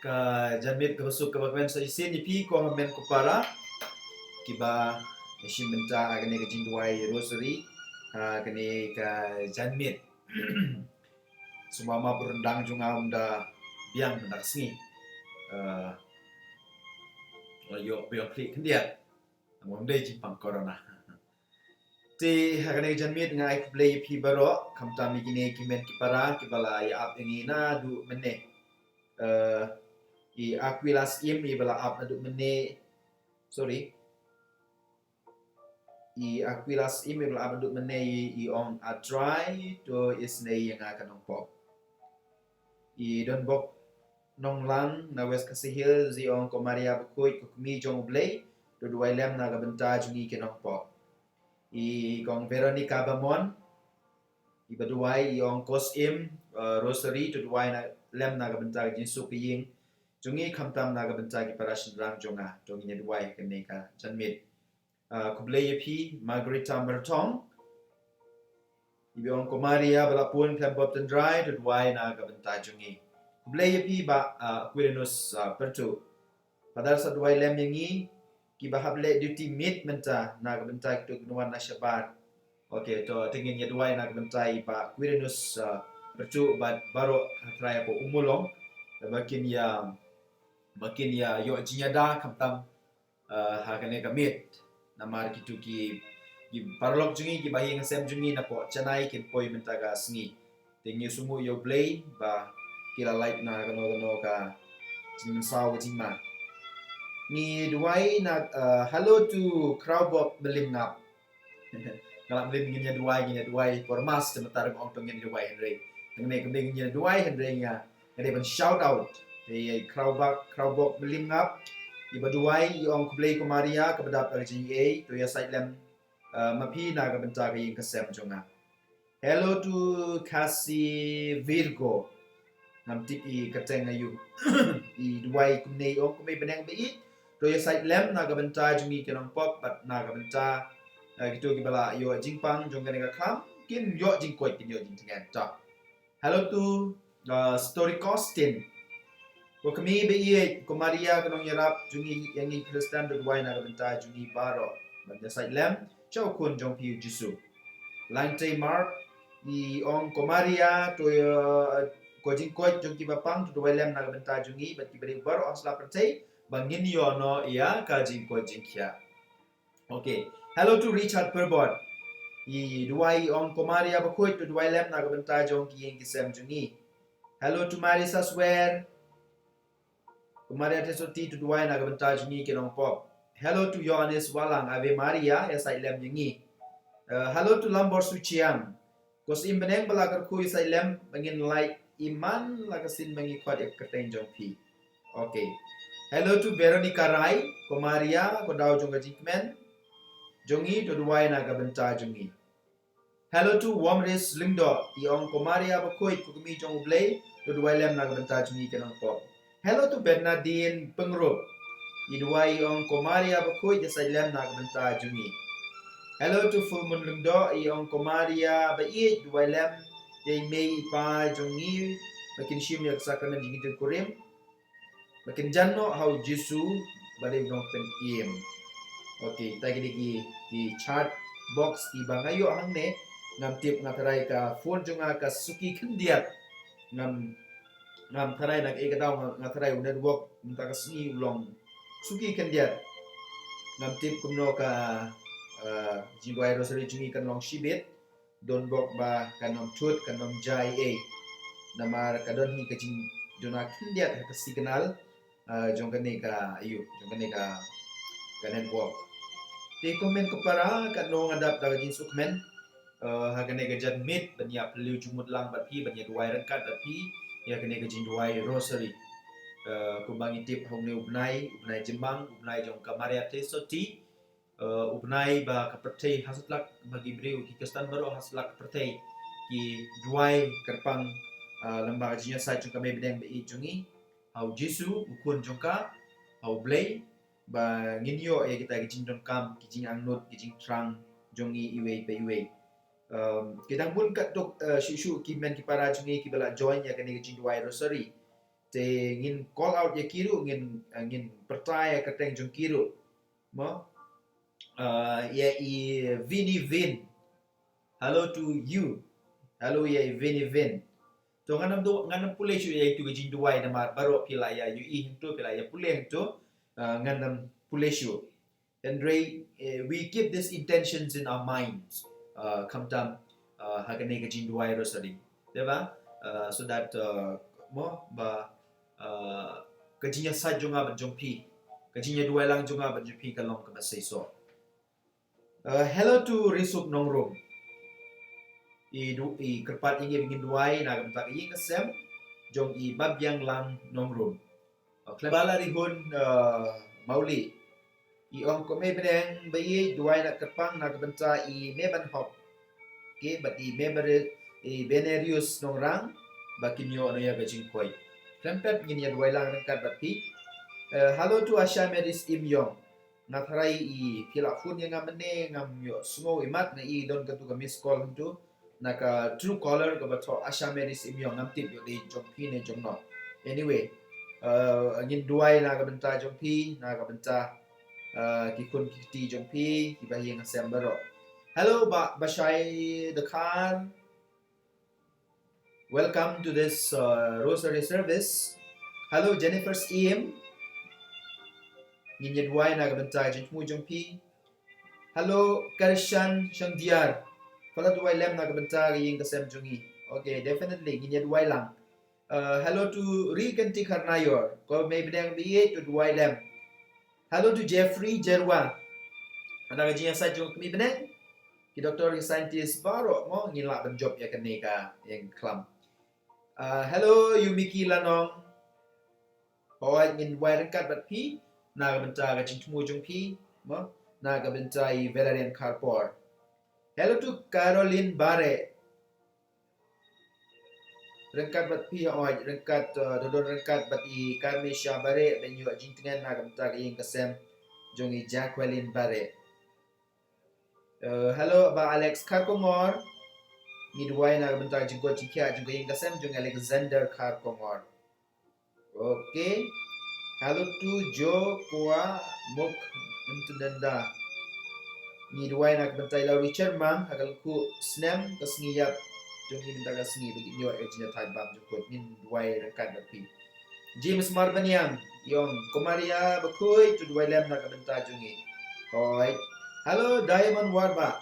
Ka janmit ka basuk ka bakmen sa isin ipi ko hamen ko para kiba isin benta agane ka jindwai rosary kani ka janmit sumama berendang junga unda biang mendak sengi yo biang klik kendia amom dei jipang corona ti agane janmit ngai play pi baro kamta mi gine kimen kipara kibala ya ap ingina du mene i Aquilas im i bala up na du mene sorry i Aquilas im i bala up na du mene i on a try to is ne yang akan pop i don bok nong lang na wes kasihil zi on ko Maria Bukui ko mi jong blay do duai lem na gabenta jungi ke nong pop i kong Veronica Bamon i baduai i on kos im rosary to duai na lem na gabenta jinsu piying jungi kamtam naga bentagi para sindrang jonga jongi nya duai keneka janmit kublay pi Margarita Mertong ibiong ko Maria balapun klembop tendrai to duai naga bentagi jongi kublay pi ba Quirinus pertu padar sa duai lem yangi ki bahable duty meet menta naga bentagi to gnuan na syabat okay to tingin nya duai naga bentagi ba Quirinus pertu baro traya po umulong makin ya yo jinyada kamtam hakane kamit namar kitu ki parlok jungi ki bahi ngasem jungi na po chanai kin poi mentaga sngi tingi sumu yo play ba kila light na gano ka jing saw jingma ni duai na hello to crowdbot belingap kalau belim nginya duai formas sebentar ong tongin duai henry ngne kembing nginya duai henry nya ngade ban shout out di crowdbot belingap iba duai iong kublay ko Maria kepada LGA to ya side lem mapi na kabenta kay kasem jonga hello to Kasi Virgo namtik i kateng ayu i duai kumne ong kumay beneng bei to ya side lem na kabenta jungi kenong pop but na kabenta gitu gibala yo jingpang jonga nega kam kin yo jingkoi kin yo jingtingan ta hello to story costin ko kami bei ko Maria kanong yarap jungi yangi Kristen do duai na kabenta jungi baro banda side lem chow kun jong piu jisu lante mark di ong ko Maria to ko jingkoi jong ki bapang to duai lem na kabenta jungi bat ki beri baro asla pertai bangin yo no ya ka jingkoi jingkia okay hello to Richard Perbot i duai ong ko Maria bakoi to duai lem na kabenta jong ki yang kisem jungi hello to Marisa Swear Maria tesoti to duai na kabenta jungi kenong pop hello to Yohanes Walang Ave Maria ya sai lem yangi hello to Lambor Suciam kos im beneng balakar kui sai lem bangin like iman lakasin bangi kwat ek kertain jong pi okay hello to Veronica Rai ko Maria ko daw jong gajikmen jongi to duai na kabenta jongi hello to Womris Lingdo iong ko Maria bakoi ko kumi jong blay to duai lem na kabenta jongi kenong pop hello to Bernardine Pengrup iduai ong ko Maria bakoi jasa lem na kabenta jungi hello to Full Moon Lungdo iong ko Maria bai duai lem yai mei pa jongi makin shim yak sakramen jingi kurim makin janno how Jesu balik no pen im okay tagi di chat box di bangayo hangne ngam tip ngatarai ka phone jonga ka suki kendiat ngam tarai nak daw ngatarai network minta ka singi ulong suki kendiat ngam tip kumno ka jingwai rosary jungi kan long shibit don bok ba kanom tut kanom jai namar kadon hi kajing jona kendiat ka signal jong kane ka network di komen ko para kanong adap daga jin sukmen hagane ga jadmit banya pelu jumut lang bapi banya duai rangkat bapi ya kene gajin duai rosary kumbangi tip homne ubnai jembang ubnai jong kamaria tesoti ubnai ba kapertei haslak bagi breu ki kestan baru haslak pertei ki duai kerpang lembaga jinya sai jong kame bedeng be jungi au Jesu ukun jongka au blay ba nginyo kita gajin jong kam kijing angnut kijing trang jongi iwe pe iwe kita pun kat tok shu ki men ki para jungi ki bala join ya kene jin duai rosary te ngin call out ya kiru ngin percaya ka teng jung kiru mo ya I vini vin hello to you hello ya vini vin to nganam pule shu ya itu jin duai na mar baro pila ya yu I to pila ya pule to nganam pule shu and we keep these intentions in our minds kamtam hagane ka jin duai rosary deba so that mo ba kajinya sa junga ba jongpi kajinya duai lang junga ba jongpi ka long ka ba say so hello to Risuk Nongrum I kerpat ingi bingin duai na gamtak I kasem jong I babyang lang Nongrum klebala rihun mauli I ong ko me beneng bayi duai na kerpang na gabenta I meban hop okay but I member I benerius nongrang bakinyo ano ya gajing koi klempet ngin ya duai lang nangkat batpi hello to Asha Medis Imyong natharai I pila phone yang ngamene ngam yo smo imat na I don katu ka miss call tu naka true caller ka batho Asha Medis Imyong ngam tip yo di jongpi ne jongno anyway ngin duai na ka benta jongpi na ka benta kikun kiti jongpi kibahi yang sembero hello Bashai the car welcome to this rosary service hello Jennifer's EM Nginya duai na kabenta jengmu jengpi hello Karshan Shangdiar Fala duai lem na kabenta yung kasem jungi okay definitely nginya duai lang hello to Rikanti Karnayor ko may bidang biye to duai lem hello to Jeffrey Jerwa ana gajinya sa jung kami beneng ki doktor ki scientist baro mo ngila ban job ya kaneka yang klam hello Yumiki Lanong Hoy ngin duai rengkat bat pi na kabenta ka jingmu jungpi mo na kabenta I Valerian Carpor hello to Caroline Bare rengkat bat pi hoy rengkat dodon rengkat bat I Karmisha Bare ben yu jingtengan na kabenta ka ing kasem jongi Jacqueline Bare hello ba Alex Karkomor midway na kabenta jingko jikya jingko ing kasem jong Alexander Karkomor okay hello to Joe Kwa Mok Untendanda midway na kabenta ila Richard Mang hagal ku snem kasngiyap jong ibinta kasngi bagi nyo ejnya taibam jukot midway rengkat bat pi James Marbanyang yung Komaria Bakuy to duway lem na kabenta jongi hoy hello Diamond Warba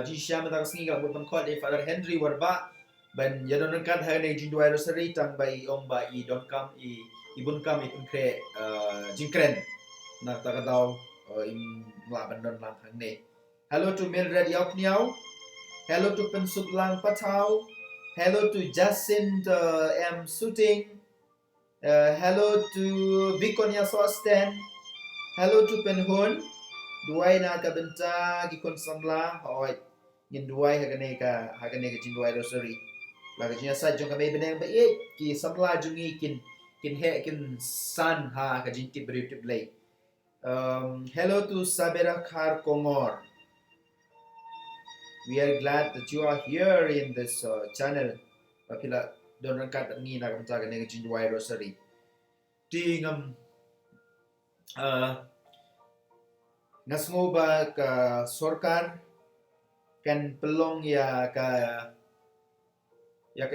ji syam ta kasngi ga bukan kod Father Henry Warba ban yadon rengkat hane jin duway rosary tang bai ong ba I don kam I ibun kam I konkre jingkren na ta kadaw im la bandon lang hane hello to Mildred Yokniao hello to Pensuk Lang Patau hello to Jacinth M Suting hello to Vikonia Sosten hello to Penhon duai na kabenta gikon samla hoy ngin duai hagane ka jin duai rosary la ka jinya sa jong kami beneng ba ki samla jungi kin he kin san ha ka jin tip tip lay hello to Sabera Khar Kongor we are glad that you are here in this channel papila don rangkat ngi na kabenta ka jin duai rosary tingam ngasngo ba ka sorkar kan pelong ya ka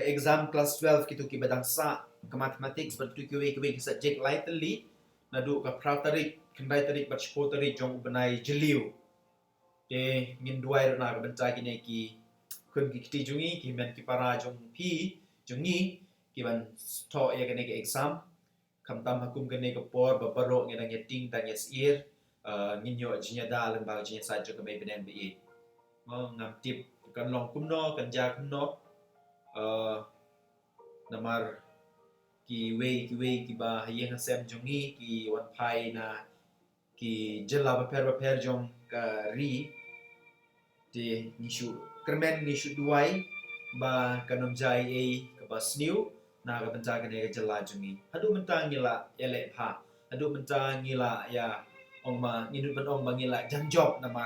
exam class 12 kitu ki badang sa ka mathematics but tu ki we subject lightly nadu ka pratarik kendai tarik bat spotari jong benai jeliu te ngin duai na ka benta ki ne ki kun ki kiti jungi ki men ki para jong pi jungi ki ban to ya ka ne ki exam kam tam hakum ka ne ka por ba baro ngena ngeting ta nges ir nginyo jinya dalang ba jinya sajo ka may benen bi mo ngam tip kan long kumno kan ja kumno namar ki wei ki ba yeng sem jongi ki wan pai na ki jela ba per jong ka ri ti nishu kermen nishu duai ba kanom jai ka ba sniu na ka benta ka ne jela jongi hadu mentang ngila ele pha hadu mentang ngila ya ong ma nginut ban ong bangila jam job nama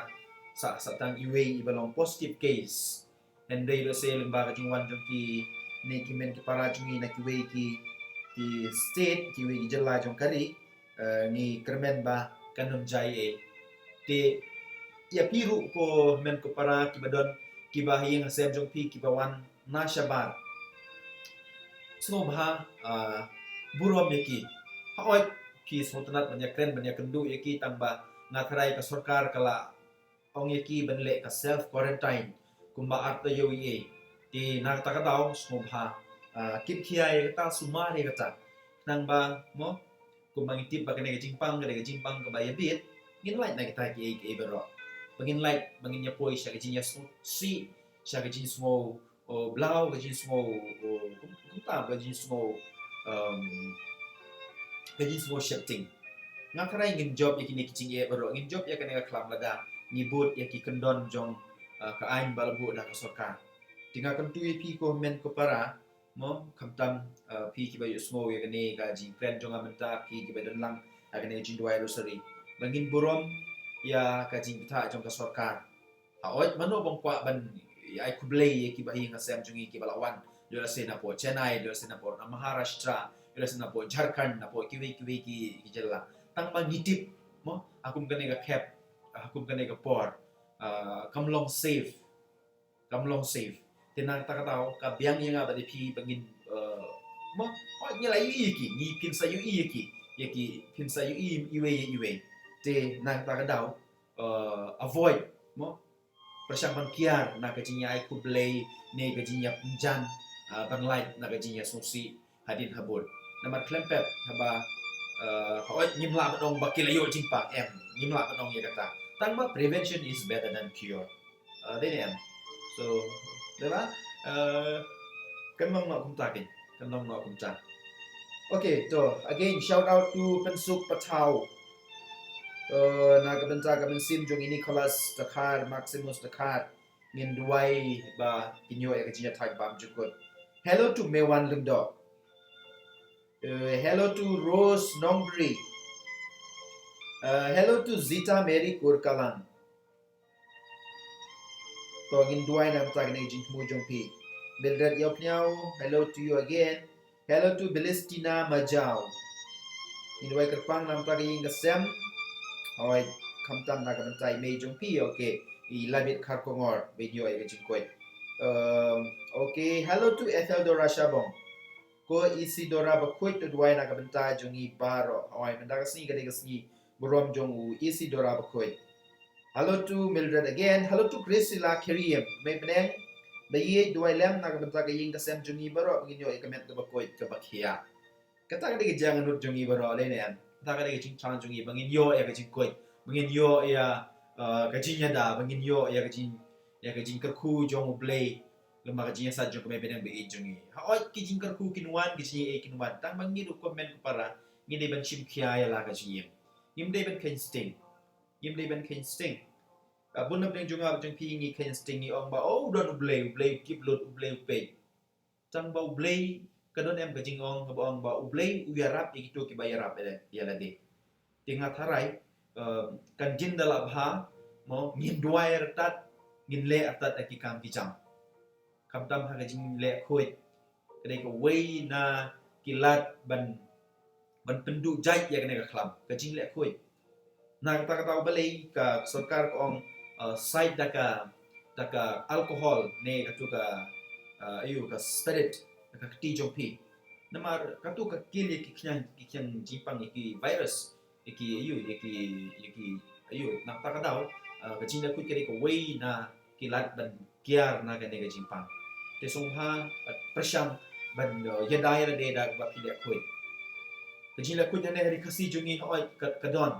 sa tang UAE balong positive case Henry do se lembaga jingwan jong ki ne ki men ki para jungi na ki UAE ki state ki UAE jela jong kari ni kermen ba kanum jai e te ya piru ko men ko para ki badon ki ba hing sem jong pi ki bawan na shabar so bha burom yaki haoi ki sultanat banyak kren banyak kendu yaki tamba ngakrai ka sarkar kala ong yaki benle ka self quarantine kumba arta UAE ti nak takataw so bha kip kiai ta sumare kata nang ba mo kumang itip ba kanay jingpang ka bayabit ngin light na kita ki e bero bangin light bangin nya poi siya gajin nya si siya gajin smo o blau gajin smo o kumta gajin smo gajin smo shifting nga karay ngin job ya kini kicing e bero ngin job ya kanay klam laga ngibut ya ki kendon jong kaain balbu na kasoka tinga kan tu pi ko men ko para mo kamtam pi ki bayu smo ya kanay ka jing friend jong amenta pi ki badan lang kanay jing duai rosary bangin burom ya kajing pita jong ka sarkar haot mano bang kwa ban ai kublei ki bahi nga sem jungi ki balawan dora se na po Chennai dora se na po Maharashtra dora se na po Jharkhand na po kiwi ki jella tang bang gitip mo akum kane ka cap akum kane ka por kamlong safe tinang takataw ka biang nga ba di pi bangin mo hot nya lai ki ni pin sa yu ki yaki pin sa yu iwe te nang takadaw avoid mo persiapan kiar na kajinya ai kublei ne kajinya punjan banlight na kajinya susi hadin habul namar klempet haba hawat nyimla badong bakilayo jimpa nyimla badong ya kata tangma prevention is better than cure then so diba kanmang no kumtakin kanmang no kumta okay so again shout out to Pensuk Patau nagabenta gaben sim jong ini kelas Dakar Maximus Dakar ngin duai ba kinyo ya kajinya tag bam jukut hello to Mewan Lungdo hello to Rose Nongri hello to Zita Mary Kurkalan to ngin duai na tag na jing mu jong pi Mildred Yopnyao hello to you again hello to Belistina Majau ngin duai kerpang nam tag ing gasem Oi, kamtam na kamantai may jong pi okay. Ilabit karkongor video ay kajingkoy. Okay, hello to Ethelodora Shabong. Ko Isidora bakoy to duay na kamantai jong ibaro. Oi, mandakas ni kadigas ni burom jong u Isidora bakoy. Hello to Mildred again. Hello to Priscilla Kiriam. May peneng bayi duay lem na kamantai kaying kasem jong ibaro pagin yo ikamet ka bakoy kabakhiya. Kata kadi jangan nut jong ibaro ale ne taka de jing chang jung yi bangin yo ya gajin koi bangin yo ya gajin ya da bangin yo ya gajin ka khu jong blay lama gajin sa jong me bedang be jung yi ha oi ki jing ka khu kinwan gajin e kinwan tang bangi du comment para ngi de ban chim khia ya la gajin yim de ban ken sting bun nam deng jung ab jung pi ngi ken sting ni ong ba oh don blay keep lot blay pe tang ba blay kadon em gajing ong ngabong ba ublay uyarap ikitu ki bayarap ya lade tinga tharai kan jin dala bha mo ngin duai tat ngin le atat aki kam ki jam kam tam ha gajing le khoi kade ko wei na kilat ban pendu jai ya kene ka khlam gajing le khoi na kata kata balai ka sarkar ko ong side daka alcohol ne katu ka ayu ka spirit ka ti jong pi namar katu ka kill ki kyang jipang ki virus ki ayu nak ta ka daw ka jinda ku kere ko wei na kilat ban kiar na ka ne ga jipang te song ha prasham ban yadai ra de da ba pi le khoi ka jinda ku ne ri khasi jungi hoi ka don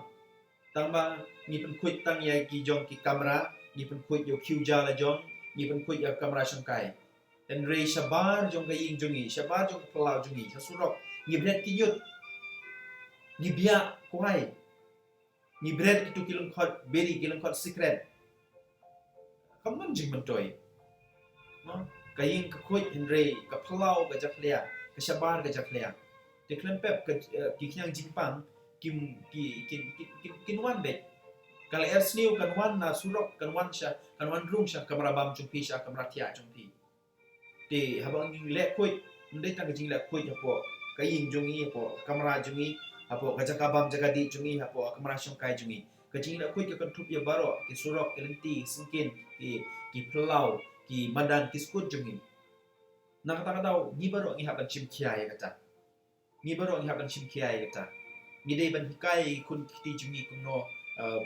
tang ba ni pen ku tang ya ki jong ki kamera ni pen ku yo kyu ja la jong ni pen ku ya kamera shangkai dan rei shabar jong kaying jongi shabar jong pelau jongi sasurok ngibret kinyut ngibia kuai ngibret itu kilung khot beri kilung khot secret kaman jing mentoy no kaying ka khoi rei ka pelau ka jaklia ka shabar ka jaklia deklan pep ka kikyang jingpang kinwan bet Kalau sniu kan wan na surok kan wan sya kan wan rung sya kamera bam chung pi sya kamera tia chung pi. Ti habang ning le koi ndai tang jing le koi hapo kayin jungi hapo kamera jungi hapo kaja kabam jaga di jungi hapo kamera syong kai jungi. Kajing le koi kan tup ya baro ki surok kelenti singkin ki pelau ki madan ki skut jungi. Nak kata kata ni baro ngi haban chim kiai kata. Ni baro ngi haban chim kiai kata. Ni dei ban hikai kun kiti jungi kuno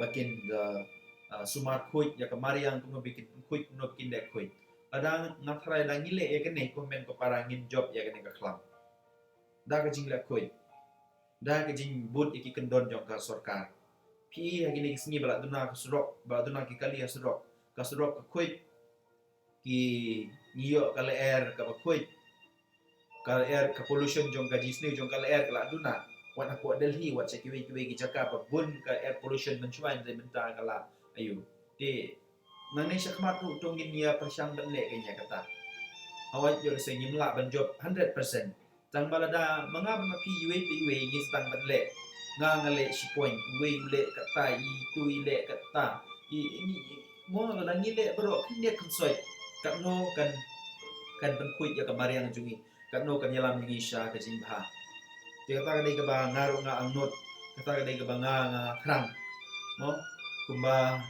bakin sumar kuit ya kemariang kuno bikin kuit kuno bikin dek kuit. Kadang ngakrai dah ngile ya kene komen ko para ngin job ya kene ka klam. Da ka jing la kuit. Da ka jing bud iki kendon jong ka sarkar. Pi ya kene kisngi bala duna ka surok, bala duna ki kali ya surok. Ka surok ka kuit ki niyo kala air ka kuit. Kala air ka pollution jong ka jisni jong kala air kala duna. Wat aku Delhi wat sekiwe ki Jakarta bun ka air pollution mencuan dari bentar kala ayu di nang siya kamatu tungin niya persyang benle kanya kata awat yo se ngimla ban job 100% tang balada mga mapi iwe ngi tang benle nga ngale si point iwe le kata i tu ile kata ini mo la ngile bro knya konsoi no kan penkuit ya kamariang jungi no kan yalam ngi sya ka jingha kata kadai ke bang ngaruh nga angnut kata kadai ke bang nga kram no kumba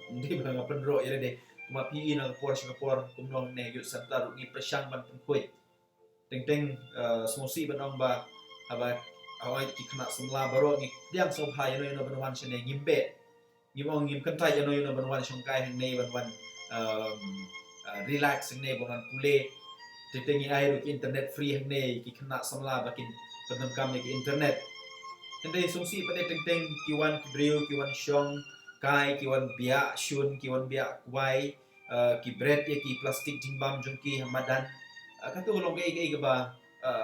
hindi ba nga pendro ya deh kuma pi na por kumnong ne yut santar ni presyang ban penkuit teng smosi banong ba aba awai ki kena semla baro ni diam so ha yo no banwan sene ngimbe ngim kentai yo no banwan songkai ne banwan relax ne banwan pule teng air internet free ne ki kena semla bakin penengkam ke internet. Nanti sungsi pada teng kiwan kibriu kiwan syong kai kiwan biak syun kiwan biak kuai ki bread ya ki plastik jimbam jungki hamadan kata ulong ke ba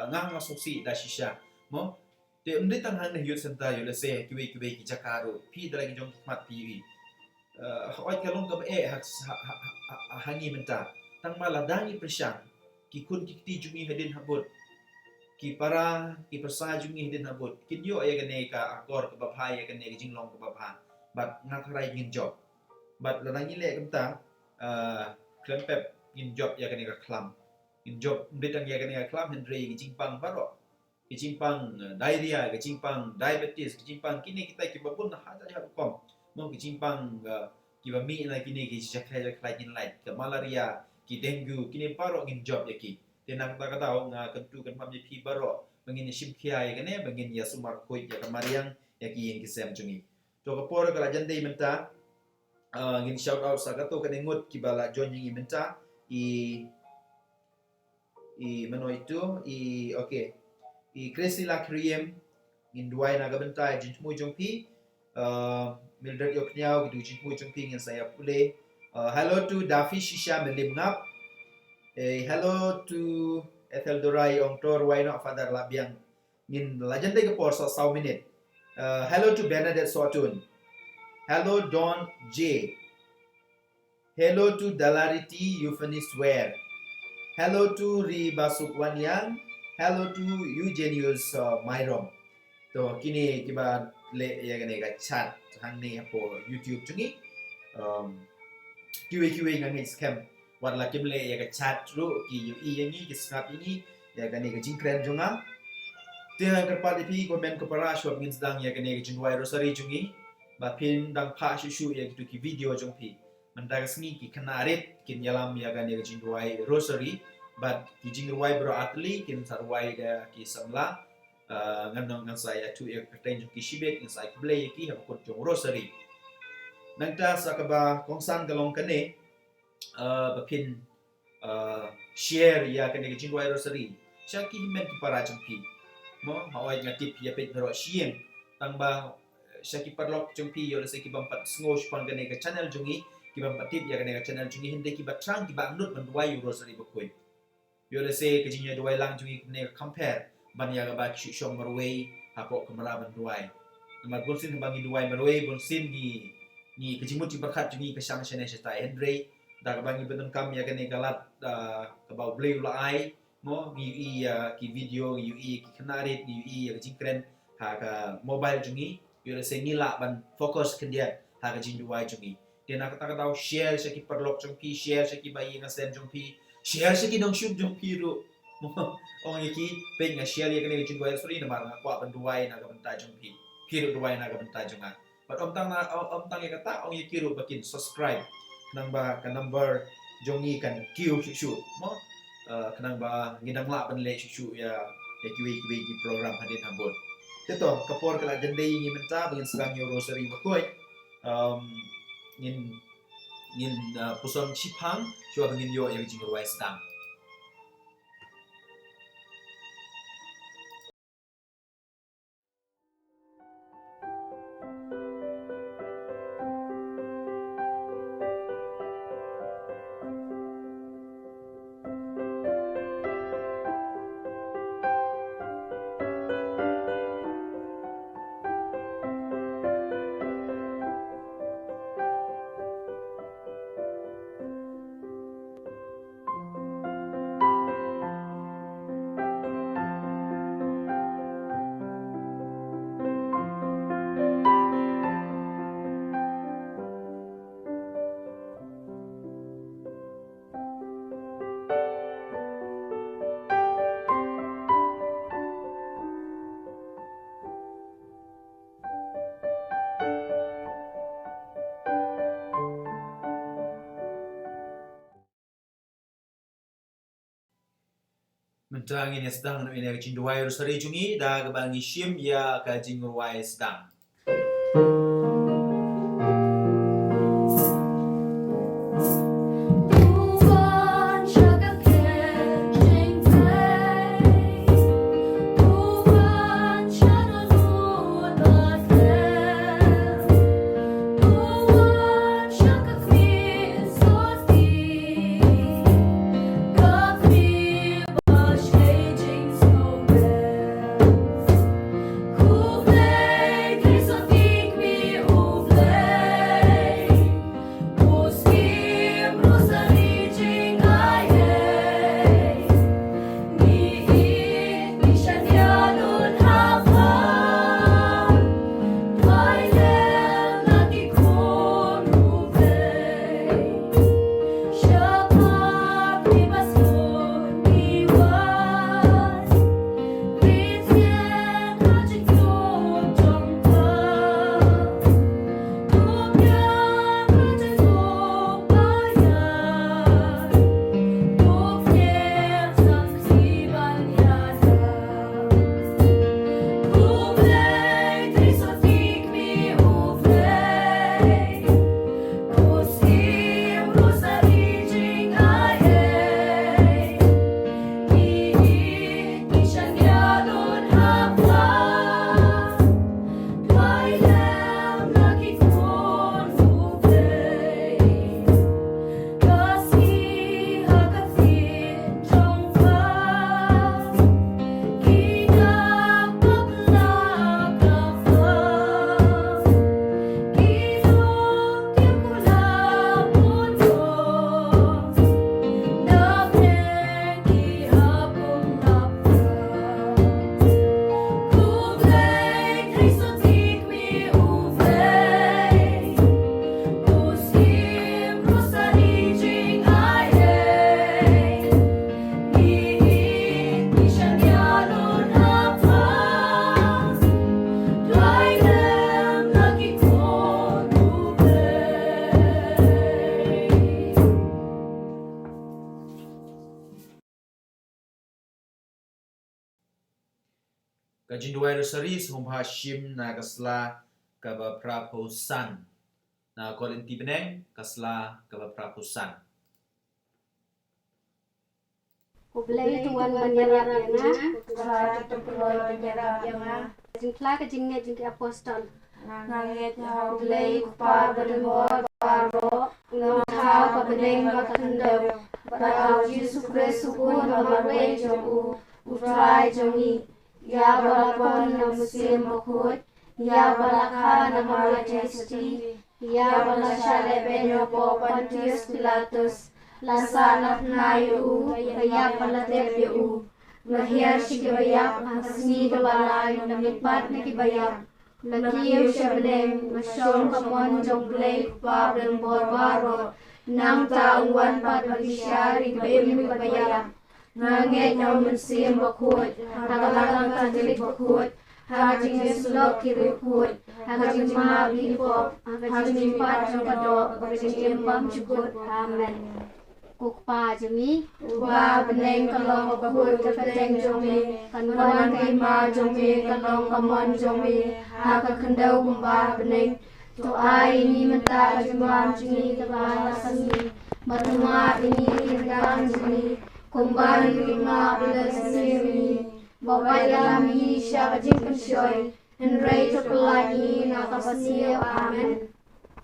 ngang sungsi da shisha mo te undi tang han yut senta yo lese kiwe ki jakaro pi dalagi jong mat pi hawai kalong ka hangi menta tang maladangi presyang ki kun ki jungi hadin habut ki para ki persa jungi din habut kin yo ya gane ka akor ka babha ya gane jinglong ka babha bat ngakrai ngin job bat lanang ile kamta klempep ngin job ya gane ka klam ngin job mbitang ya gane ka klam hendri ki jingpang baro ki jingpang diarrhea ki jingpang diabetes ki jingpang kini kita ki babun ha ja kom mo ki jingpang ki ba mi na kini ki jakhay kin light ka malaria ki dengue kini paro ngin job ya ki tenang tak tahu nga kentu kan pamji pi baro bangin shim kiai kane bangin ya sumar koi ya kamariang ya ki yang kisem jungi to ka por kala jande menta ngin shout out sa gato kan ngut ki bala jon yang menta i mano itu okay i Cresila Kriem ngin duai naga benta jin mu jong pi Mildred yok nyau gitu jin mu jong pi ngin saya pule hello to Dafi Shisha melim ngap hello to Ethel Dorai Ong Tor Why Not Father Labiang ngin lajan de por so sau minute hello to Bernadette Sotun hello Don J hello to Dalariti Euphony Swear hello to Ri Basukwanyang hello to Eugenius Myrom to kini kiba le ya gane ga chat hang ni po YouTube chungi kiwe ngangi scam wat la kimle ya ka chat ru ki yu yang ni ki snap ini ya ka ne ka jingkren jonga te ha ka pa pi ko men ko para shop ngin dang ya ka ne ka jingwai rosari jungi ba pin dang pa shu ya ki ki video jong pi manda ka sngi ki kanarit kin yalam ya ka ne ka jingwai rosari but ki jingwai bro atli kin sarwai da ki samla ngan saya tu ya ka ten ki shibet in sai ble ki ha ko jong rosari nangta sa ka ba kongsan galong kane bapin share ya kan ke jingwai rosari syaki himen ki para jengpi mo hawai ngatip ya pet ro shiem tangba syaki parlok jengpi yo se ki bampat sngosh pan gane ke channel jungi ki bampat tip ya gane ke channel jungi hinde ki batrang ki ba nut bandwai rosari bakoi yo se ke jinya dwai lang jungi ne compare ban ya ba chu shom marway hapo kamera bandwai namar bonsin bangi duai marway bonsin ni kejimut ci bakat jungi ke sang channel seta Andre da bangi benun kam ya gane galat ka ba blue la ai mo ni ki video ni ki kanarit ni ya jingkren ha ka mobile jungi yo se ngila ban fokus ke dia haga jing duai jungi dia nak kata tahu share seki perlok jong pi share seki bayi ngasem jong pi share seki dong shoot jong pi ru ong yaki peng nga share ya kene jing duai suri na mar nga kwa banduai na ga bentai jong pi ru duai na ga bentai jong a but om tang ya kata ong yaki ru bakin subscribe nang ba ka number jongi kan kiu shu mo kenang ba ngidang la ban le shu ya kiwi program hadin hambut teto kapor kala jendai ngi menta bangin serang yo rosary bakoi ngin puson chipang chua bangin yo yang jing ruai sedang mentang ini sedang ini jing duai rosary jungi da ga bangi shim ya ka jing ruai sedang Kajin duai rosary sumha shim na kasla kaba praposan na korinti beneng kasla kaba praposan Ublay tuan banyarap yang Raja Tepuloi Banjarap yang jingkla ke jingnya jingki apostol Nangit Hau Ublay kupar berlemor baro ngau ka beneng bakandau barau Yesus Kristus pun amarwe jomu utrai jomi ya balapon na musim bakut ya balakha na majesty ya balasha benyo po Pontius Pilatus lasanap na yu kaya palatep yu lahir si kibayap ang kasni kabalay na mitpat na kibayap Lakiu Shabeleng, Mashon Kamon Jong Blake, Babden Borbaro, Nang Taung Wan Pat Bagishari, Baby Bayam, Nanget Nauman Sim Bakut, Hagalang Katolik Bakut, Hagajing Slok Kiriput, Hagajing Mabi Pop, Hagajing Pat Jokadok, Hagajing Bam Chukut, Amen. Kukpa jemi, Uba Beneng Kalong Bakut, Kapateng Jomi, Kanwan Kaima Jomi, Kalong Kamon Jomi, Hakakandau Kumba Beneng, To ai ini menta Jumbam Jumi, Tabala Sani, Matuma ini Kirgan Jumi, Kumban Rima Bilasini, Babayami Shabajin Kunshoy, and Ray to Pelagi, Nakapasio, Amen.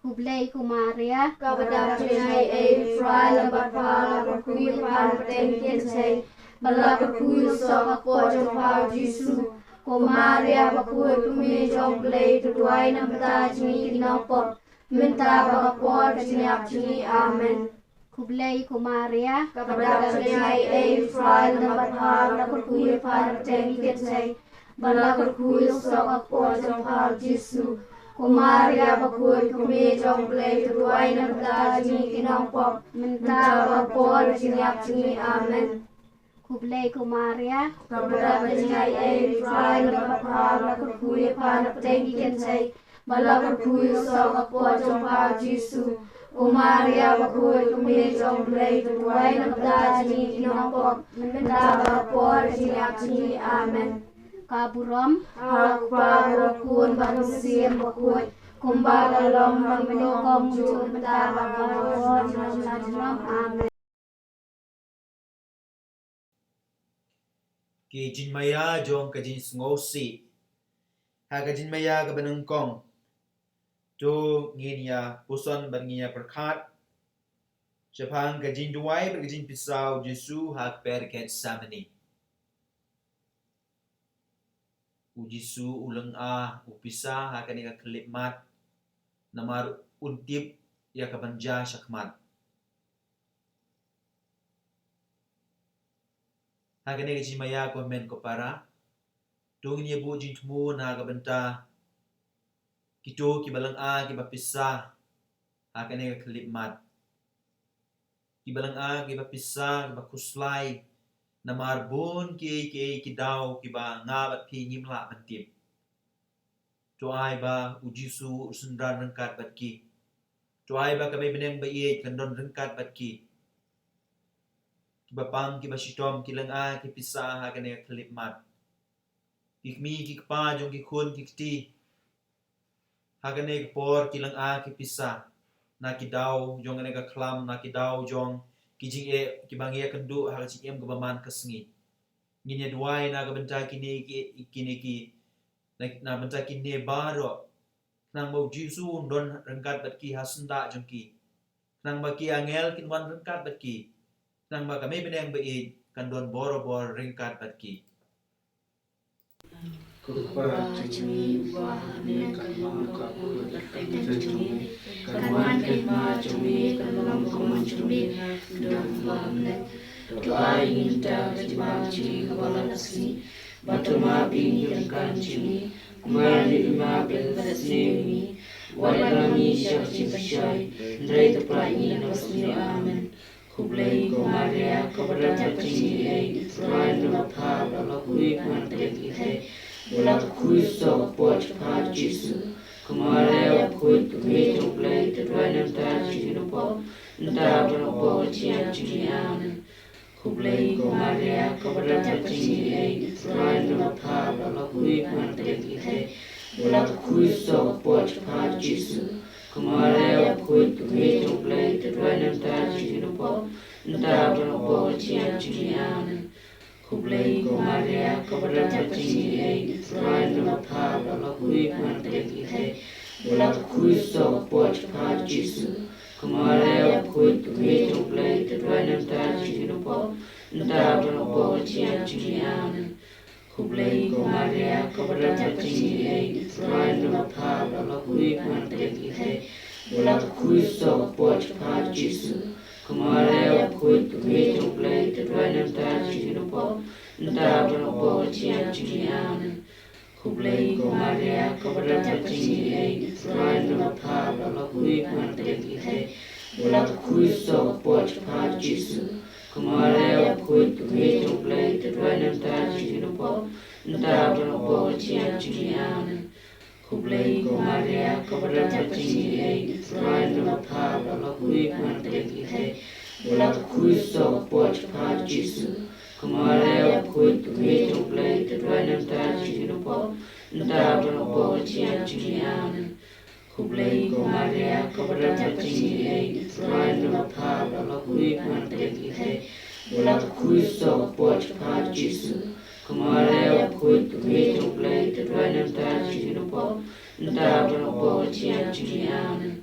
Kublai Kumaria, Kabadab Jinai A, Fry, Labapala, Bakuyu, Pan, Tensei, Balabakuyu, Soka, Pojam, Pau, Jisu, Kumaria, Bakuyu, Kumi, Jom Blade, to Dwayne, Batajini, Kinopop, Minta, Bakapor, Jinap Jini, Amen. Kublai Kumaria, Kabadab Jinai A, Fry, Labapala, Bakuyu, Pan, Tensei, Balabakuyu, Soka, Pojam, Pau, Jisu, Kumaria Bakut Kumi Jong Blade to Dwayne Batajini Kinopop, Minta Bakapor, Jinap Jini, Amen. Kublai Kumaria, Kabadab Jinai A, Fry, Labapala, Bakuyu, Pan, Tensei, Balabakuyu, Soka, Pojam, Pau, Jisu, Kumaria Bakut Kumi Jong Blade to Dwayne Batajini Kinopop, Minta Bakapor, Jinap Jini, Amen. Kaburam, Hakpabukun, Banusim, Bakut, Kumbagalom, Raminokom, Jun, Matabagawon, Najnam, Amen. Ki Jinmaya Jong Kajin Sngosi, Hakajin Maya Kabanungkong, Jo Nginia, Puson Bangia Perkat, Japan Kajin Duai, Kajin Pisau, Jesu, Hak Perket Samani. Ujisu ulang upisa hakani ka kelipmat namar untip ya kabanja syakmat hakani ka jimaya komen ko para dong ni bu jintmu na kabenta kito kibalang kibapisa hakani ka kelipmat kibalang kibapisa kibakuslay namar bon ki daw kiba ngabat pi ngimla bantip to ai ba ujisu sundran rengkat batki to ai ba kabe beneng ba ye kandon rengkat batki kiba pang kiba shitom kilang ki pisah hakane klipmat kikmi kikpa jong kikun kikti hakane por kilang ki pisah na kidaw jong ane ka klam na kidaw jong kijing kibang kendu hal ciem kebaman kesengi nginya duai na kabenta kini ki na benta kini baro nang mau jisu don rengkat batki hasenda jongki nang baki angel kinwan rengkat batki nang ba kami beneng bei kan don boro rengkat batki Kupacumi wahane kalong kaput tengcumi kawan kema cumi kalong cumi dam bamle doa minta jebak cumi kepala nasi batu mabi rengkan cumi kumari ma belasni wadami syarci syai ndai teplai nasmi amen kublai kumaria kepada cumi ai trai napa balakui manteki Bulat kui so pot pa Jesu, kumare kui kui tuplay tuwanan ta jino po, nda po tia jinian. Kublay kumare kabada tini ay tuwanan pa bala kui manteki. Bulat kui so pot pa Jesu, kumare kui kui tuplay tuwanan ta jino po, nda po tia jinian. Kublai kumaria kabada tini ay tuwanan pa bala kui manteki. Bulat kui so pot pa Jesu, kumare kui kui tuplay tuwanan ta jino po, nda po tia jinian. Kublai kumaria kabada tini ay tuwanan pa bala kui manteki. Bulat kui so pot pa Jesu, kumare kui kui tuplay tuwanan ta jino po, nda po tia jinian. Kublai ko Maria kau berdapat tinggi Tuhan dalam pahal Allah kui mantek kita Bulat kui so pot pahal Yesus Kumaria kui kui kublai Tuhan entah jinu pop entah berapa cian jini amen Kublai ko Maria kau berdapat tinggi Tuhan dalam pahal Allah kui mantek kita Bulat kui so pot pahal Yesus Kumaria kui kublai Tuhan entah jinu pop entah berapa cian jini amen Kublai ko Maria kau berdapat tinggi Tuhan dalam pahal Allah kui mantek kita Bulat kui so pot pahal Yesus Kumaria kui kublai Tuhan entah jinu pop entah berapa cian jini amen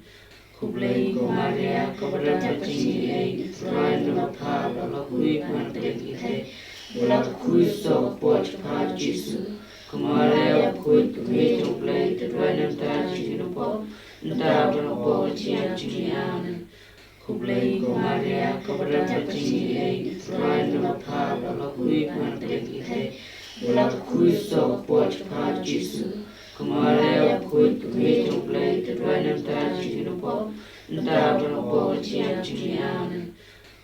Kublai ko Maria kau berdapat tinggi Tuhan dalam pahal Allah kui mantek kita Bulat kui so pot pahal Yesus Kumaria kui kublai Tuhan entah jinu pop entah berapa cian jini amen Kublai ko Maria kau berdapat tinggi Tuhan dalam pahal Allah kui mantek kita Bulat kui so pot pahal Yesus Kumaria kui kublai Tuhan entah jinu pop entah berapa cian jini amen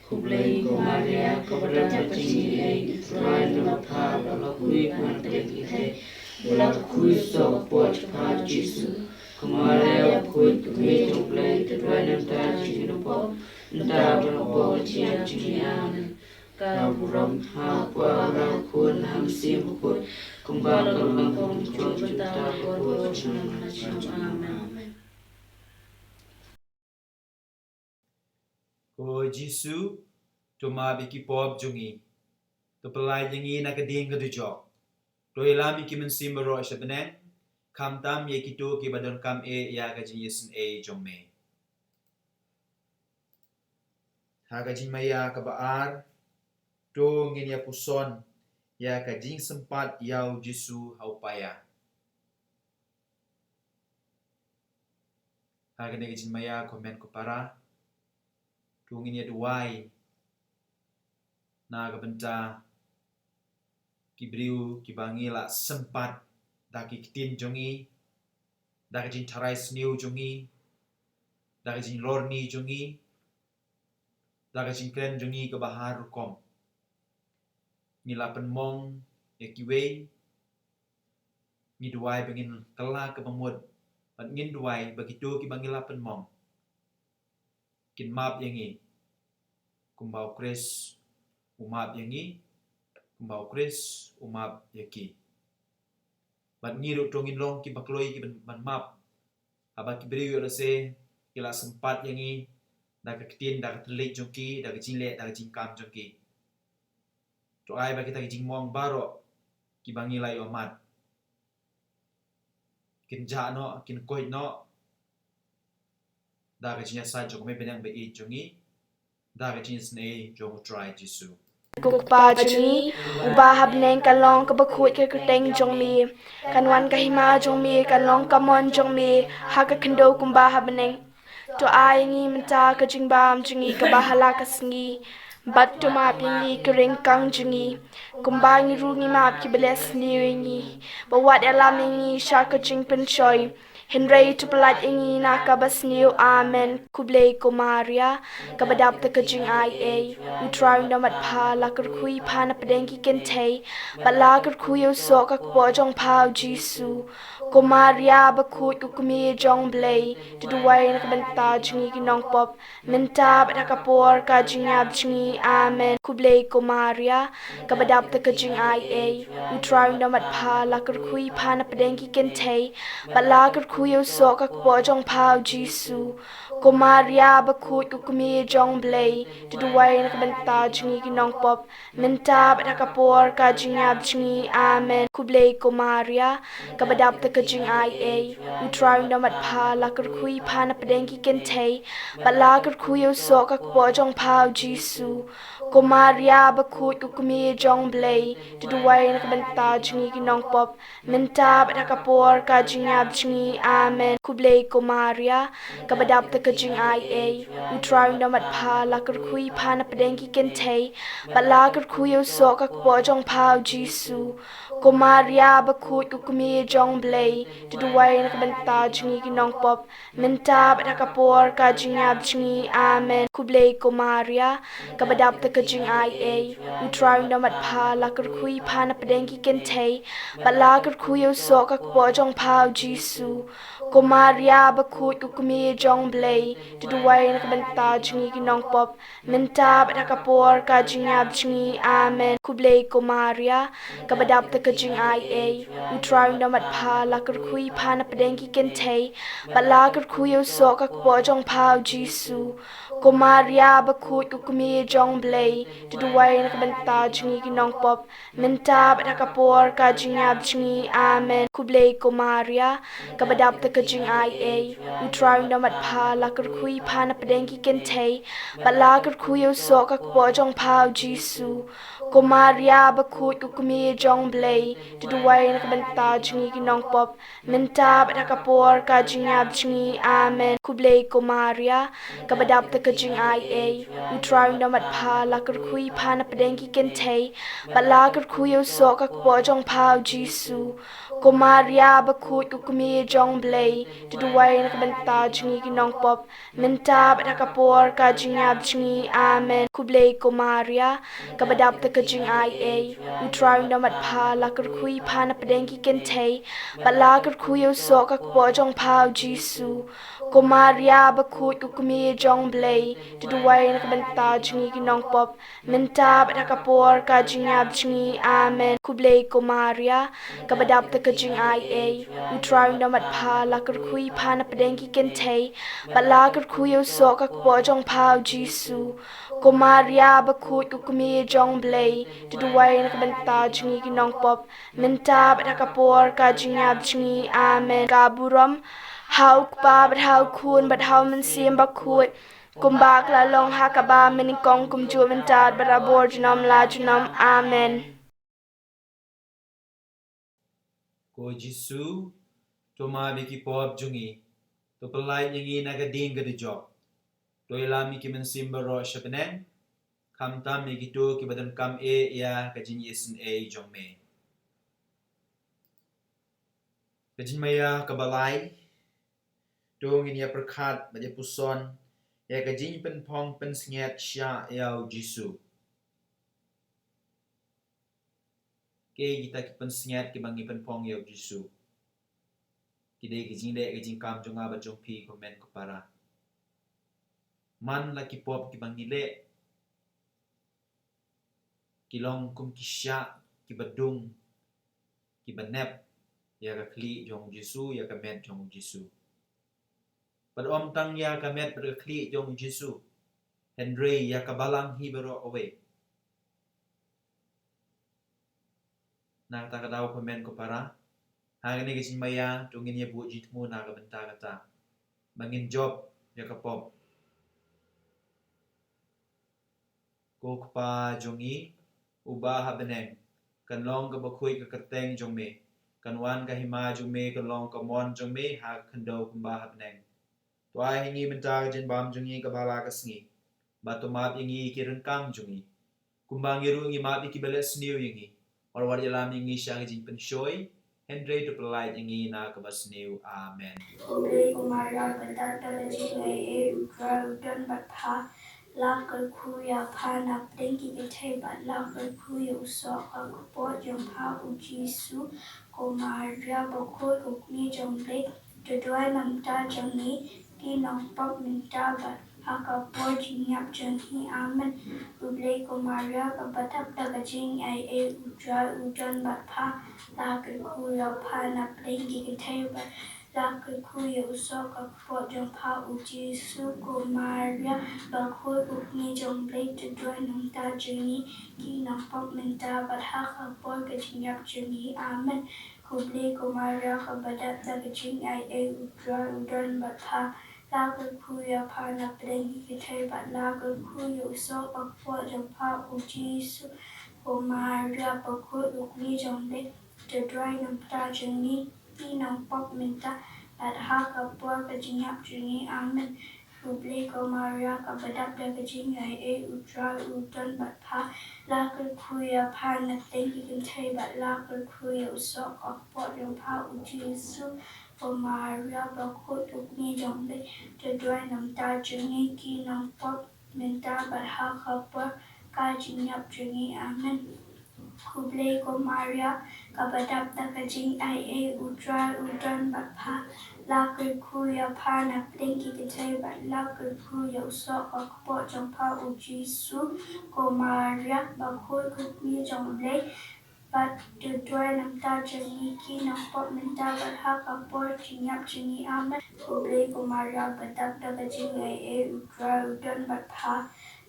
Kublai ko Maria kau berdapat tinggi Tuhan dalam pahal Allah kui mantek kita Bulat kui so pot pahal Yesus Kumaria kui kublai Tuhan entah jinu pop entah berapa cian jini amen Kau buram hapwa rakun hamsi mukut Kumbal kalung kumcul cinta kuat amen Ko Jisu to ma biki pop jungi to pelai jengi na keding kedujok to ilami ki mensimbaro shabenen kam tam ye kito ki badon kam ya gajin yesun jomme ha gajin maya ka baar to ngin ya puson ya gajin sempat yau Jisu haupaya ha gajin maya komen ko para tungin ya duai na kabenta kibriu kibangi la sempat daki kitin jongi daki jin tarai sniu jongi daki jin lorni jongi daki jin kren jongi ke bahar kom ni la penmong ya kiwe ni duai bengin kala ke pemud pat ngin duai begitu kibangi la penmong kin map yangi kumbau kris umap yangi kumbau kris umap yaki bat ngiru tongin long ki bakloi ki ban map aba ki beriu rase kila sempat yangi dak ketin dak telik jongki dak jinle dak jingkam jongki to ai ba kita jingmong baro ki bangi lai omat kin ja no kin koi no dak jinya sa jong me benang be i jongi dak jin sne jong try Jisu Kukpa juni ubah habneng kalong kabakut ke keteng jong mi kanwan kahima jong mi kalong kamon jong mi haka kendo kumba habneng to aingi menta ka jingbam jingi ka bahala ka singi bat to map yangi kering kang jingi kumba ngi ru ngi map ki beles ni wingi bawat alam yangi shaka jing pen choi Henry to pelat ingi na kabas niu amen kublai ko Maria kabadap ta kajing ai utrang damat pa lakar kui pa na pedengki kentay balakar kuyo so kakpo jong pao Jisu ko Maria bakut ko kumi jong blay tuduway na kabanta jingi kinong pop mentab at kapor kajing ab jingi amen kublai ko Maria kabadap ta kajing ai utrang damat pa lakar kui pa na pedengki kentay balakar kuyo so kakpo jong pao Jisu ko Maria bakut ko kumi jong blay tuduway na kabanta jingi kinong pop mentab at kapor kajing ab jingi amen kublai ko Maria kabadap ta kajing ai utrang damat pa lakar kui pa na pedengki kentay balakar kuyo so kakpo jong pao Jisu ko Maria bakut ko kumi jong blay tuduway na kabanta jingi kinong pop mentab at kapor kajing ab jingi amen. Kublei ko Maria, kabadap ta kajing ai e, utrang damat pa lakar kui pa na padengki kente, bat lakar kui o so kak po jong pao Jisu. Ko Maria bakut ko kumi jong blei, tuduway na kabanta jingi kinong pop, menta bat hakapor ka jingab jingi amen. Kublei ko Maria, kabadap ta kajing ai e, utrang damat pa lakar kui pa na padengki kente, bat lakar kui o so kak po jong pao Jisu. Ko Maria bakut ko kumi jong blei, tuduway na kabanta jingi kinong pop, menta bat hakapor ka jingab jingi amen. Kublei ko Maria, kabadap ta kajing ai e, utrang damat pa lakar kui pa na padengki kente, bat lakar kui o so kak po jong pao Jisu. Ko Maria bakut ko kumi jong blei, tuduway na kabanta jingi kinong pop, menta bat hakapor ka jingab jingi amen. Kublei ko Maria, kabadap ta kajing ai e, utrang damat pa lakar kui pa na padengki kente, bat lakar kui o so kak po jong pao Jisu. Ko Maria bakut ko kumi jong blei, tuduway na kabanta jingi kinong pop, menta bat hakapor ka jingab jingi amen. Kublei ko Maria, kabadap ta kajing ai e, utrang damat pa lakar kui pa na padengki kente, bat lakar kui o so kak po jong pao Jisu. Ko Maria bakut ko kumi jong blei, tuduway na kabanta jingi kinong pop, menta bat hakapor ka jingab jingi amen. Kublei ko Maria, kabadap ta kajing ai e, utrang damat pa lakar kui pa na padengki kente, bat lakar kui o so kak po jong pao Jisu. Ko Maria bakut ko kumi jong blei, tuduway na kabanta jingi kinong pop, menta bat hakapor ka jingab jingi amen. Kublei ko Maria, kabadap ta kajing ai e, utrang damat pa lakar kui pa na padengki kente, bat lakar kui o so kak po jong pao Jisu. Ko Maria bakut ko kumi jong blei, tuduway na kabanta jingi kinong pop, menta bat hakapor ka jingab jingi amen. Kaburam, hau kpa bat hau kun bat hau mensim bakut, kumbak la long hakaba menikong kumju mentad barabor junam la junam amen. Ko Jisu, to ma biki pop jungi, to pelai nyangi naga ding ke job. To ilami ki mensimba ro shapeneng, kam tam ni gitu ki badan kam e ya kajin yesen e jong me. Kajin maya kabalai, to ngin ya perkat baje puson, ya kajin pen pong pen snget sya ya Jisu. Ke kita ki pen snget ki bangi pen pong ya Jisu. Kide kajin de kajin kam jonga ba jong pi komen ko para. Man laki pop ki bangi le, kilong kum kisya ki badung ki banep ya ka kli jong Jisu ya ka met jong Jisu. Pad om tang ya ka met ber kli jong Jisu. Henry ya ka balang hi bero away. Na ta ka daw komen ko para. Hangin ni kisin maya tungin ya bu jitmu na ka benta kata. Mangin job ya ka pop. Ko pa jongi uba habeneng. Kan long ka bakui ka kerteng jong me. Kan wan ka hima jong me kan long ka mon jong me ha kendo kumba habeneng. Tuai hingi benta jen bam jongi ka bala ka sngi. Batu map ingi ki rengkang jongi. Kumbang iru ingi map iki bele sniu ingi. Or war yalam ingi syang jin penshoy. Henry to pelai ingi na ka basniu. Amen. Kublei ko Maria, kabadap ta kajing ai e, utrang damat pa lakar kui pa na padengki kente, bat lakar kui o so kak po jong pao Jisu. Ko Maria bakut ko kumi jong blei, tuduway namta jongi kinong pop minta bat hakapor jingap jongi amen. Kublei ko Maria, kabadap ta kajing ai e, utrang bat pa lakar kui pa na padengki kente, bat lakar kui o so kak po jong pao Jisu. Ko Maria bakut ko kumi jong blei, tuduway namta jongi kinong pop minta bat hakapor ka jingap jongi amen. Kublei ko Maria, kabadap ta kajing ai e, utrang bat pa lakar kui pa na padengki kente, bat lakar kui o so kak po jong pao Jisu. Ko Maria bakut ko kumi jong blei, tuduway namta jongi kinong pop minta at haka por kajinyap jungi amen. Publi ko Maria kabadap da kajing ay utra uton bat pa lakal kuya pa na tengi kintay bat lakal kuya usok akpot yung pa uji Yesu ko Maria bakut ukni jombe tadway nam ta jungi ki nam pop minta bat haka por kajinyap jungi amen. Publi ko Maria kabadap da kajing ay utra uton bat pa lakal kuya pa na tengi kintay bat lakal kuya usok akpot yung pa uji Yesu ko Maria bakut ukni jombe bat tadway nam ta jungi ki nam pop minta bat haka por jinyap jungi amen. Publi ko Maria badap da kajing ay utra uton bat pa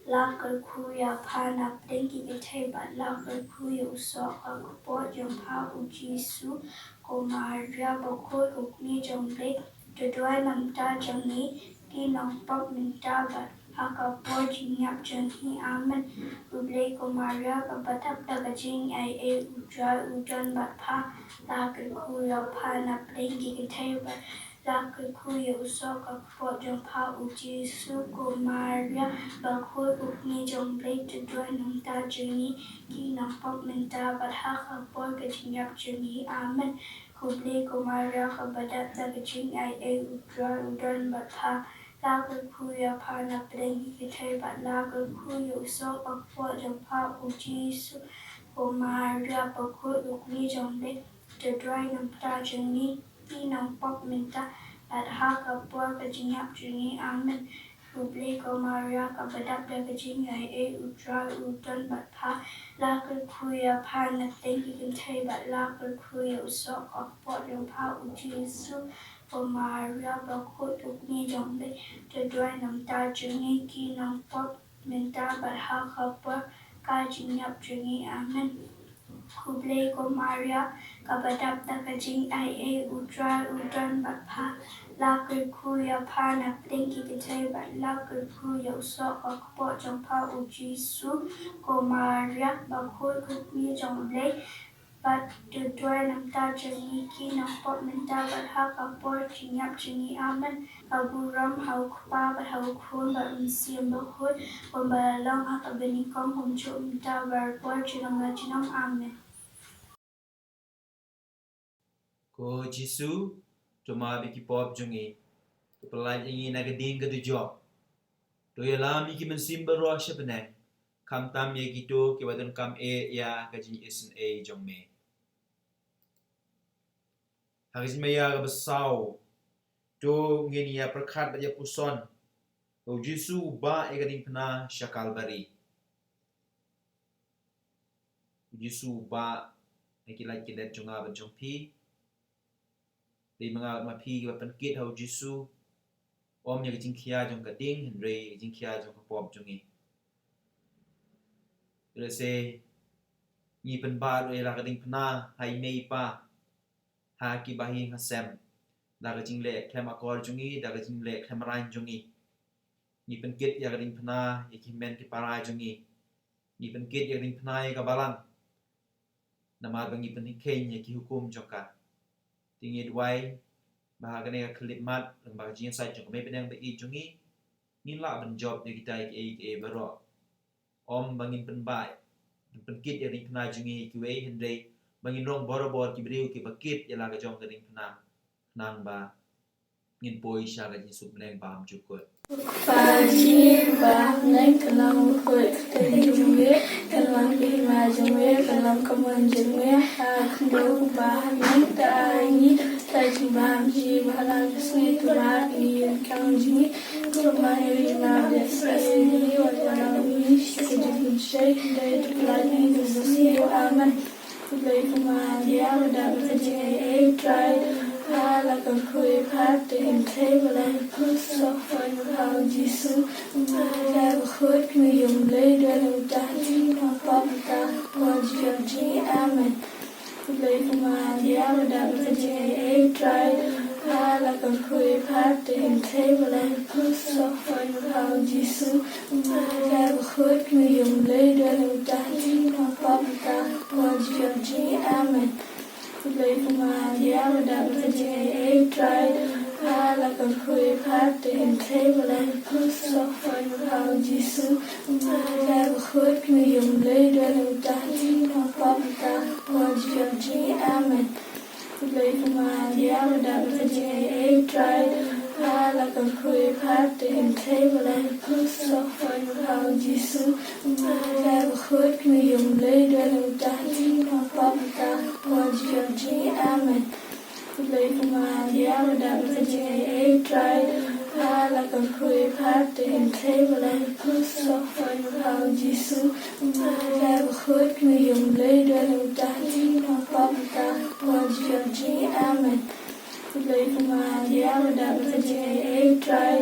lakal kuya pa na tengi kintay bat lakal kuya usok akpot yung pa uji Yesu ko Maria bakut ukni jombe tadway nam ta jungi ki nam pop minta bat haka por jinyap jungi amen. Publi ko Maria kabadap da kajing ay utra uton bat pa lakal kuya pa na tengi kintay bat lakal kuya usok akpot yung pa uji Yesu ko Maria bakut ukni jombe tadway nam ta jungi ki nam pop minta bat haka por kajinyap jungi amen. Publi ko Maria kabadap da kajing ay utra uton bat pa lakal kuya pa na tengi kintay bat lakal kuya usok akpot yung pa uji Yesu ko Maria bakut ukni jombe tadway nam ta jungi ki nam pop minta bat haka por kajinyap jungi amen. Publi ko Maria kabadap da kajing ay utra uton bat pa lakal kuya pa na tengi kintay bat lakal kuya usok akpot yung pa uji Yesu ko Maria bakut ukni jombe tadway nam ta jungi ki nam pop minta bat haka por kajinyap jungi amen. Publi ko Maria kabadap da kajing ay utra uton bat pa lakal kuya pa na tengi kintay bat lakal kuya usok akpot yung pa uji Yesu ko Maria bakut ukni jombe bat tadway nam ta jungi ki nam pop minta bat haka por jinyap jungi amen. Aburam hau kupa bat hau kun bat mensiam bakut pembalong haka benikong humcu minta barpor jinong la jinong amen. Ko Jisu cuma biki pop jungi kepelai ingi nagading kedujok to yalam iki mensimba roh sebeneng kam tam ye gitu ke wadon kam ya gaji isen jong me haris me ya ga besau to ngini ya perkat ya puson ko Jisu ba gading pena syakal bari Jisu ba ikilai kidat junga bajong pi di mga mapi ga pankit hau Jisu om ya jing kia jong gading henry jing kia jong pop jongi se ni pen ba ro la gading pna hai mei pa ha ki bahi ngasem da ga jing le klema kor jongi da ga jing le klemaran jongi ni pankit ya gading pna ya ki men ki parai jongi ni pankit ya gading pna ya ga balang nama bangi pen ken ya ki hukum joka tinggi duai bahagian yang kelimat dan bahagian saya juga may penang bai jungi nila ban job ni kita bero om bangin penbai penkit yang pena jungi kiwe hendai bangin rong boro-boro ki beriu ki bakit ya laga jong gading penang ba ngin poi sya ga jisuk meneng bam cukut Pagi bangun kelam kuat terjumpa kelam lima jumpa kelam keman jumpa aku bangun tadi terjumpa di malam seni tuan ini kami jumpa kembali lima seni wajah ini sedikit syai dari pelani sesuatu aman Publi ko Maria badap da kajing ay try lakal kuya pa tingin tay balay pusok hau Jisu Maria bakut kmiyong lay dalam dahil mapapata wajib ji amen Publi ko Maria badap da kajing ay try lakal kuya pa tingin tay balay pusok hau Jisu Maria bakut kmiyong lay dalam dahil mapapata wajib ji amen Kulay kumalia Dapat jay try Hala kan kuy pati Hintay walay puso Hoy mahal Jisu Umaga bakut Kuyong lay Dwalang tahi Napapita Wajyaji Amen Kulay kumalia Dapat jay try Hala kan kuy pati Hintay walay puso Hoy mahal Jisu Umaga bakut Kuyong lay Dwalang tahi Napapita Wajyaji Amen Kulay kumalia Dapat jay try Hala kan kuy pati Hintay walay puso Hoy mahal Jisu Umaga bakut Kuyong lay Dwalang tahi Napapita Wajyaji Amen Kulay kumalia Dapat jay try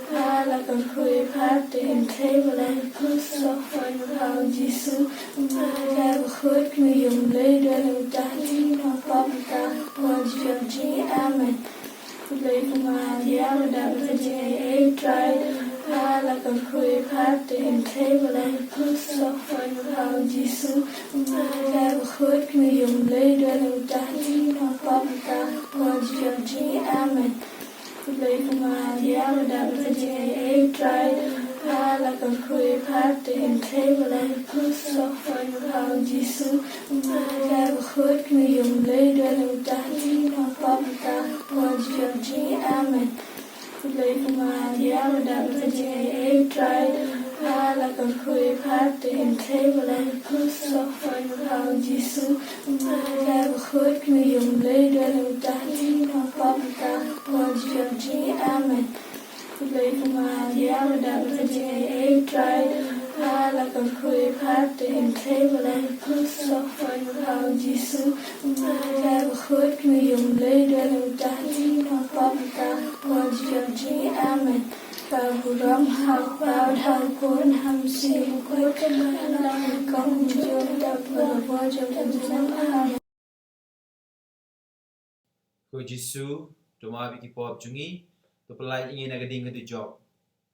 Hala kan kuy pati Hintay walay puso Hoy mahal Jisu Umaga bakut Kuyong lay Dwalang tahi Napapita Wajyaji Amen Kulay kumalia Dapat jay try Hala kan kuy pati Hintay walay puso Hoy mahal Jisu Umaga bakut Kuyong lay Dwalang tahi Napapita Wajyaji Amen Kulay kumalia Dapat jay try Hala kan kuy pati Hintay walay puso Hoy mahal Jisu Umaga bakut Kuyong lay Dwalang tahi Napapita Wajyaji Amen Kulay kumalia Dapat jay try Hala kan kuy pati Hintay walay puso Hoy mahal Jisu Umaga bakut Kuyong lay Dwalang tahi Napapita Wajyaji Amen Kulay kumalia Dapat jay try Hala kan kuy pati Hintay walay puso Hoy mahal Jisu Umaga bakut Kuyong lay Dwalang tahi Napapita Wajyaji Amen Kaburam hal kun hamsi Kuy kemalang Kong jom dapat Wajab dan senang Ko Jisu Tumabi ki pop jungi to pelai ingin nagading ke job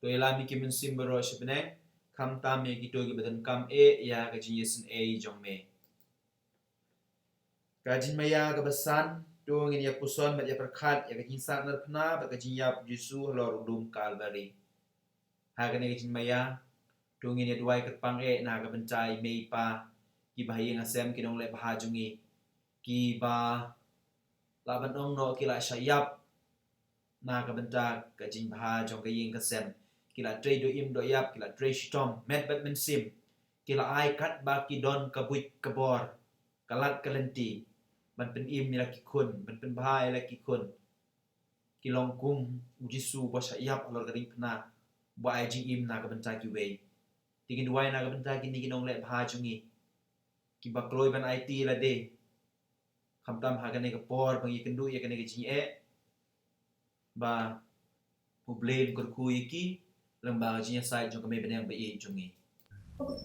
to elami ki mensim bero sebeneng kam tam ye ki to ki badan kam ya ka jinyesin jong me kajin maya ka basan to ngin ya puson bat ya perkhat ya ka jinsak nar pna ba ka jinya Jisu lor dum kalvari ha ka ne jin maya to ngin ya duai ka pang na ka bencai mei pa ki bahaya ngasem ki dong le bahajungi ki ba laban ong no kila syayap na ka benta ka jing baha jong ka ying ka sem kila trade do im do yap kila trade shitom met bat men sim kila ai kat ba ki don ka buik ka bor kalat kalenti ban pen im ni la ki kun ban pen baha la ki kun kilong kum Jisu ba syayap alor ka ding pna ba ai jing im na ka benta ki wei tingin duai na ka benta ki ni kinong le baha jungi ki ba kloi ban IT la de kham tam ha ka ne ka por bang yi kendu ya ka ne ka jing ba problem kurku iki lembaga jinya sai jong kami benang ba i jungi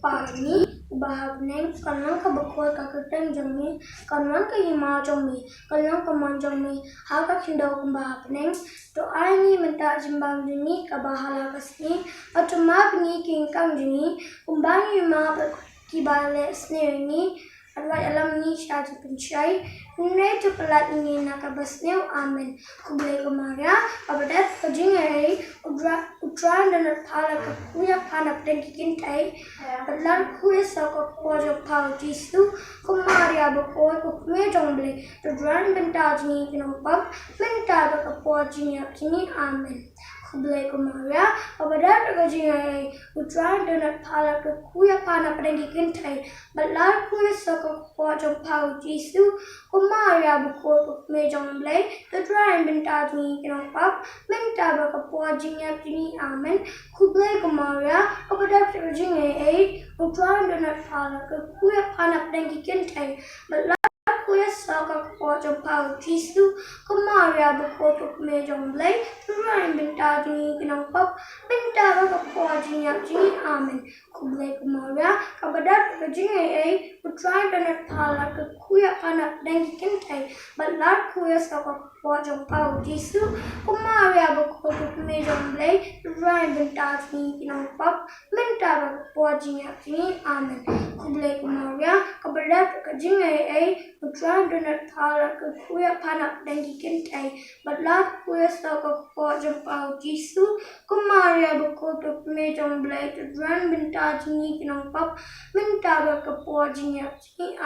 Pagi bahag neng kanang kabakwa kakateng jami kanang kahima jami kanang kaman jami haka kindaw kumbahag neng to ay menta jimbang jini kabahala kasni at tumabni kingkang jini kumbangi mga kibale sneri Alwat alam ni syadu pencai Nunai tu pelat ini nakabas neu amen Kublai kemaria Abadat kajingai Utran dan pala kakuya panap dan kikintai Pelan kuya saka kuaja pau jisu Kemaria bakoi kukuya jongble Tudran bentar jini kinompap Bentar baka puajinya kini amen Kublai kemaria Abadat kajingai Utran dan pala kakuya panap dan kikintai Pelan kuya saka kuaja pau jisu Kumaria bakoi kukuya jongble Tudran bentar jini kinompap Bentar baka puajinya kini amen Kublai kemaria Abadat kajingai Utran dan pala kakuya panap dan kikintai Pelan kuya saka kuaja pau jisu Kumaria bakoi kukuya jongble Tudran bentar jini kinompap Bentar baka puajinya kini amen Kublai kemaria Abadat kajingai Utran dan pala kakuya panap dan kikintai Pelan kuya saka kuaja pau jisu Kumaria bakoi kukuya jongble Tudran bentar jini kinompap Bentar baka puajinya kini amen Kublai kemaria Abadat kajingai Utran utrai donat thala ke kuya panak dan dikintai batlat kuya saka ko jempau Jisu ko Maria bekoto mejong blai to dran benta jingi kinong pap minta ba ke po jingi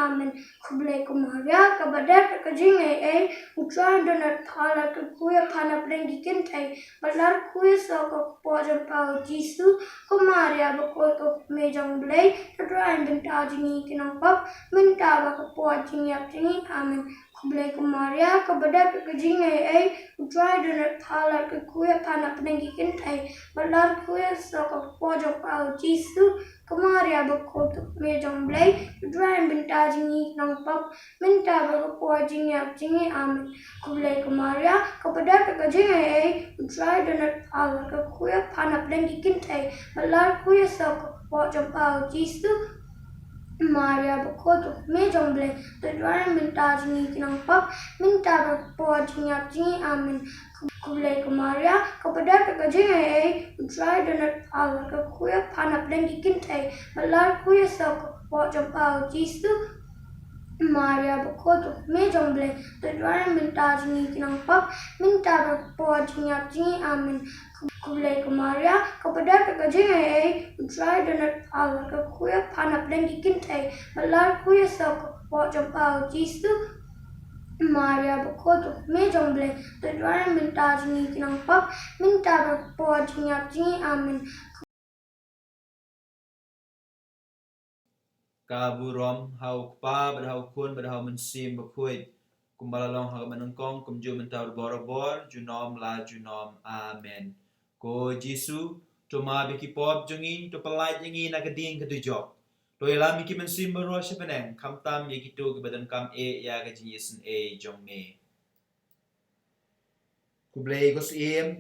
amen ko blai ko Maria ka badat ka jingi utrai donat thala ke kuya panak dan dikintai batlat kuya saka ko jempau Jisu ko Maria bekoto mejong blai to dran benta jingi kinong pap minta ba ke po jingi amen ko blai ko Maria ka badat ka jingi utrai donat thala ke kuya panak dan dikintai batlat kuya saka ko jempau Jisu ko Maria bekoto mejong blai to dran benta jingi kinong pap minta ba ke po jingi amen ko blai ko Maria ka badat ka jingi utrai donat thala ke kuya panak dan dikintai batlat kuya saka ko jempau Jisu Maria bekoto mejong blai to dran benta jingi kinong pap minta ba po jingi amen ko blai ko Maria ka badat ka jingi utrai donat thala ke kuya panak dan dikintai batlat kuya saka ko jempau Jisu Maria bekoto mejong blai to dran benta jingi kinong pap minta ba po jingi amen ko blai ko Maria ka badat ka jingi utrai donat thala ke kuya panak dan dikintai batlat kuya saka ko jempau Jisu Maria bekoto mejong blai to dran benta jingi kinong pap minta ba po jingi amen Kaburom hau kpa berhau kun berhau mensim berkuit kumbalalong hau menengkong kumju mentau borobor junom la junom amen ko Jisu tuma biki pop jungin to pelai jingi na keding kedujok to ila miki mensim berro sepeneng kamtam ye gitu ke badan kam ya ke jinisen jong me kublai kos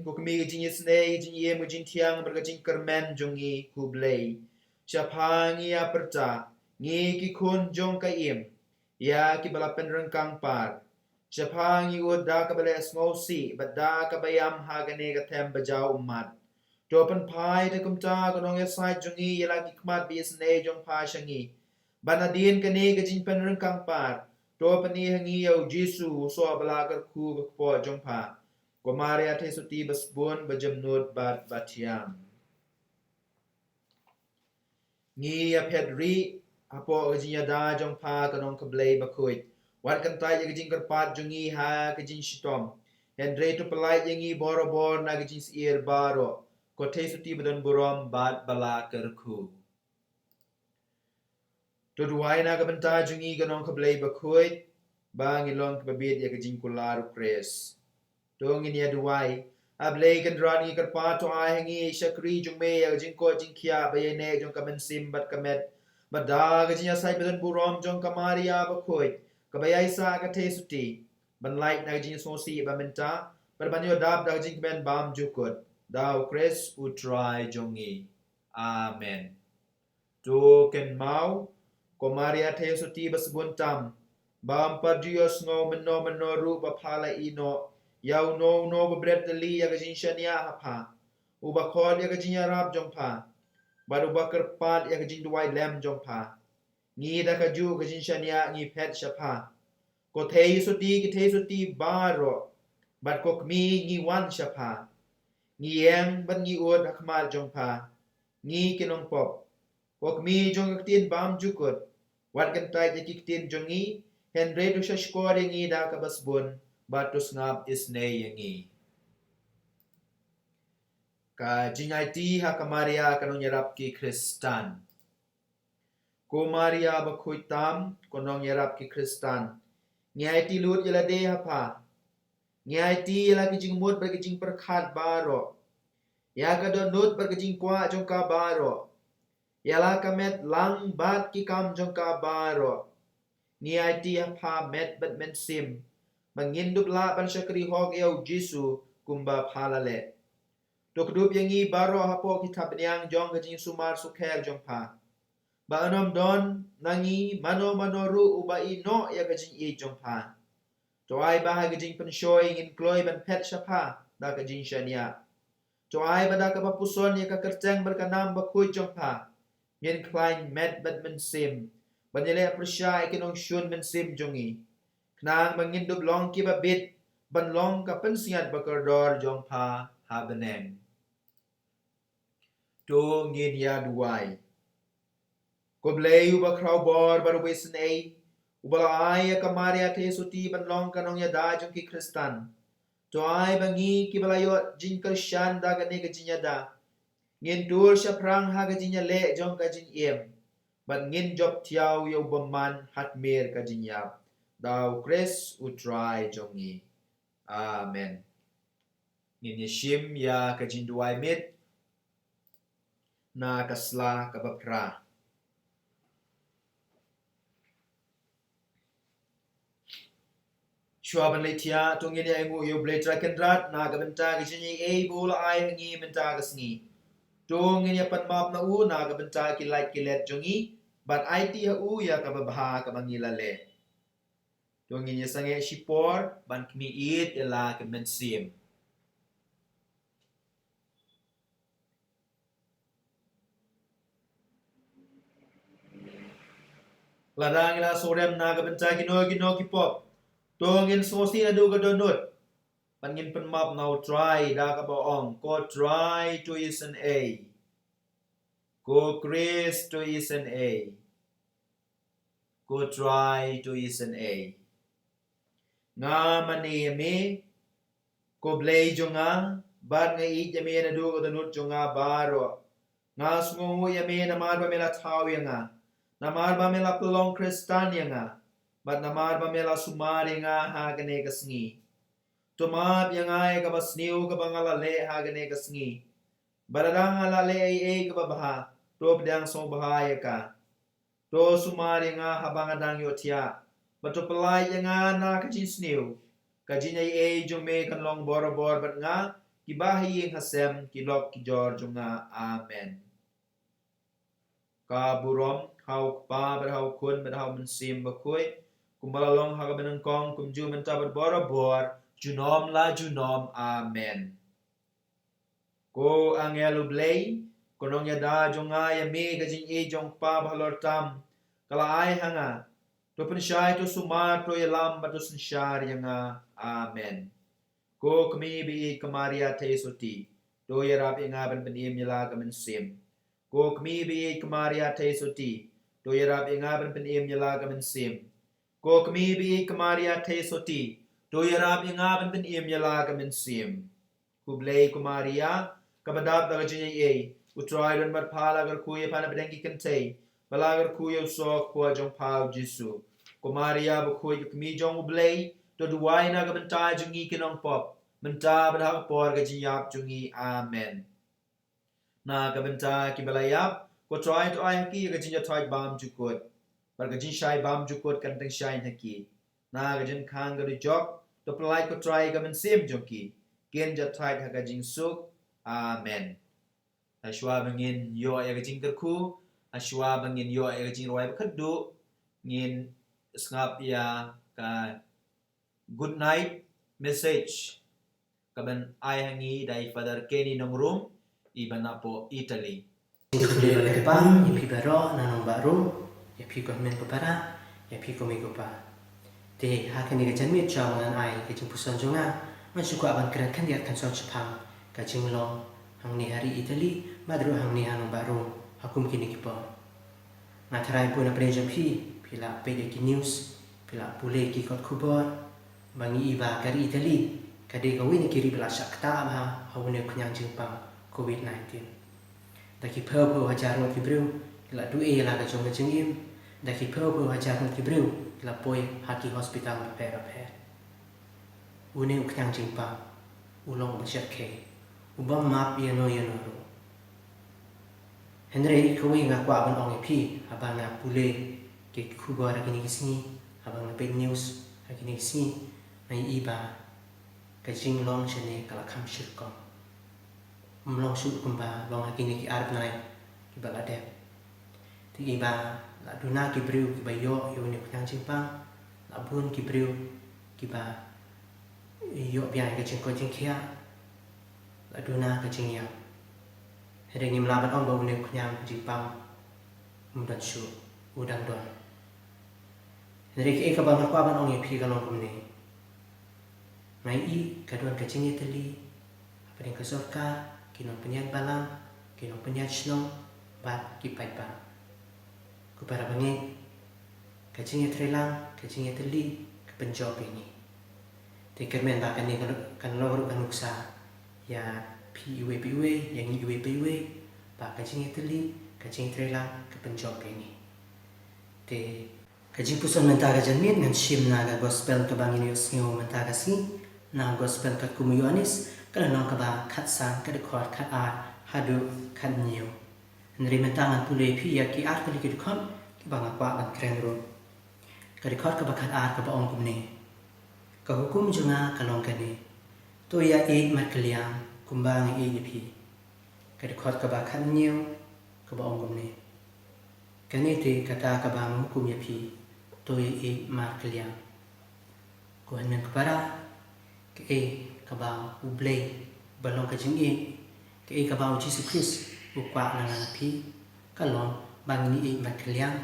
ko kemi ke jinisen jingi mo jin tiang bergajing kermen jungi kublai siapangi ya perta ngi ki kun jong ka ya ki balapen rengkang par siapang iud da ka bale smosi bada ka bayam hagane ka tem bajau umat topan pai de kumta gonong ya sai jungi ya lagi kmat bis ne jong pa shangi banadin ka ne ka jin pen rengkang par topan ni hangi yau Jisu so bala ka ku po jong pa ko Maria te suti basbon bajam nut bat batiam ngi ya pedri apo gajinya da jong pa kanong kablay bakuit wat kan tay gajing karpat jungi ha gajing shitom Hendre to pelai jingi borobor na gajing siir baro ko te suti badan burom bat bala kerku to duai na kabenta jungi kanong kablay bakuit bang ilong kababit ya gajing kularu pres to ngin ya duai ablay kan drani karpat to ay hangi shakri jungme ya gajing ko jing kia bayene jong kamensim bat kamet Bada gajinya sai badan burom jong kamaria bakoit kabayai sa ka te suti ban like na gajinya sosi bamenta berbanyo dab da gajing ben bam jukut dau kres utrai jongi amen to ken mau komaria te suti basbun tam bam padios ngo meno ru bapala ino yau no babret li ya gajin shania hapa ubakol ya gajinya rab jong pa baru bakar pat ya kajing duai lem jong pa ngi da kaju kajing shania ngi pet shapa ko thei suti baro bat ko kmi ngi wan shapa ngi em ban ngi od akmal jong pa ngi kinong pop ko kmi jong aktin bam jukut wat kan tai ya kiktin jongi henre du shashkore ngi da kabasbun batus ngap isne yangi ka jingaiti ha kamaria kanong yarap ki Kristan. Ko Maria bakuitam kanong yarap ki Kristan. Ngaiti lut yalade ha pa. Ngaiti yala ki jingmut berkijing perkhat baro. Ya ka don lut berkijing kwa jong ka baro. Yala kamet lang bat ki kam jong ka baro. Ngaiti ha pa met bat men sim. Mangindup la ban syakri hog yau Jisu kumba palale. Dokudup yangi baro hapo kitab niang jong gajing sumar sukher jong pa. Ba anom don nangi mano ru uba ino ya gajing i jong pa. Toai bah gajing penshoy ngin kloy ban pet shapa da gajing shania. Toai bada kapapuson ya kakerteng berkanam bakuy jong pa. Ngin klain met bad men sim. Banyele aprisya ikinong shun men sim jongi. nang bangin dub long ki ba bit ban long ka pensiat bakardor jong pa ha beneng to ngin ya duai ko blei uba crowbor baru wesen ei ubala ai ka maria te suti ban long kanong ya da jong ki kristan to ai bangi ki balayo jin kristan da ga ne ga jinya da ngin dur sya prang ha ga jinya le jong ka jin em ban ngin job tiao yo baman hat mer ka jinya dau kres utrai jongi amen ngin yeshim ya ka jin duai mit na kasla kabapra Shua ban letia tungin ya engu yo bletra kendrat na kabenta gijini e bula ai ngi menta gasngi tungin ya pan map na u na kabenta ki like kilet jongi ban IT ha u ya kababha kabangila le tungin ya sange shipor ban kmi it ila kemensim ladang ila sorem na kabenta gino kipop tongin sosi na duga donut pangin penmap now try da ka baong ko try to is an A ko Chris to is an A ko try to is an A nga mani me ko blay jonga bad nga i jame na duga donut jonga baro nga sungu yame na marba mela tawi nga na marba mela pelong kristanya nga but namar ba mela sumari nga hagane kasngi tumab yang ay kabasniu kabangala le hagane kasngi baradang ala le ay kababaha to bdang so bahaya ka to sumari nga habangadang yotia bato pelai yang na kajisniu kajinay ay jume kanlong borobor bat nga kibahi yang hasem kilok kijor junga amen kaburom hau pa berhau kun berhau mensim bakuy kumbalalong hagabenang kong kumju mentabat borobor junom la junom amen ko angelu blay konong yada jonga yame gajing e jong pa balor tam kala ai hanga to pensyai to sumar to yalam batu sensyar yanga amen ko kami bi kamaria te suti to yarap inga ben benim yala kamensim ko kami bi kamaria te suti to yarap inga ben benim yala kamensim ko kami bi kamaria te soti to yarap inga ben ben im yala kamen sim ku blay kumaria kabadab daga jinya e utrai don mat pala gar kuye pana bedengi kente balagar kuye sok po jong pau jisu kumaria bu kuye kami jong blay to duwai na kamen ta jungi kinong pop menta badhak por ga jinyap jungi amen na kamen ta ki balayap ko try to ai ki ga jinya thai bam jukut Bargajin shai bam jukut kanteng shai haki. Na gajin kang gadu jok. To pelai ko try gamen sim joki. Ken jatait hagajin suk. Amen. Ashwa bangin yo ay gajin kerku. Ashwa bangin yo ay gajin roy bakadu. Ngin ngap ya ka good night message. Kaban ay hangi dai Father Kenny nong room. Iba na po Italy. Ikut balik pang, ya pi baro nanong baru, ya pi ko men ko para, ya pi ko mi ko pa. Te hakan ni gajan mi chaw ngan ai ke jing pusan jonga, man suka aban keren kan dia kan son sepang, ka jing long hang ni hari Italy, madru hang ni hanong baru, aku mungkin ni kipo. Ngatarai pun na prejem pila pede ki news, pila pule ki kot kubor, bangi iba kari Italy, kade kawin kiri bela sakta ma hawne kunyang jing pang COVID-19. Daki purple hajarun kibriu kila du'i la ka jong jingim daki purple hajarun kibriu kila poi haki hospital repair une uknyang jingpa ulong basyat ke ubang map yano ro Henry kuwi nga kwa ban ong pi abang na pule ke kubo ra kini kisni abang na big news ra kini kisni na iba ka jing long chene kala kam shirkong mlong su kumba long hakini ki arab nai ki balade ti iba la duna ki briu ki bayo yo ni kang chimpang la bun ki briu ki ba yo bian ka chingko jingkia la duna ka chingya hede ni mlaban on ba ni kang chimpang mudan su udang don Nreke ka bang kwa ban ong ye phi ka long kumne ngai I ka don ka ching Italy apa ding ka sorka kinon penyat balam kinon penyat shnong ba ki pai pa ku para bangi ka ching Trelang ka ching Italy ka penjob ini te kermen ba kan ni kan lor kan uksa ya phi iwe yang iwe ba ka ching Italy ka ching Trelang ka penjob ini te kajing puson mentaga janmit ngan shim naga gospel ka bangin yos ngewo mentaga si na gospel ka kumu Yohanes kala nong ka ba khat san ka de khor khat ar hadu khat nyo nri mentangan pule phi ya ki ar ka likit khom ki banga kwa ban kren ro ka de khor ka ba khat ar ka ba ong kumne ka hukum junga ka long ka ne to ya e mat kliang kumbang e phi ka de khor ka ba khat nyo ka ba ong kumne kane te kata ka bang hukum ya phi to e mar kliang ko han men para ke ka ba ublei balong ka jing ke ka ba Jesus Christ u kwa na na phi ka long bang ni mar kliang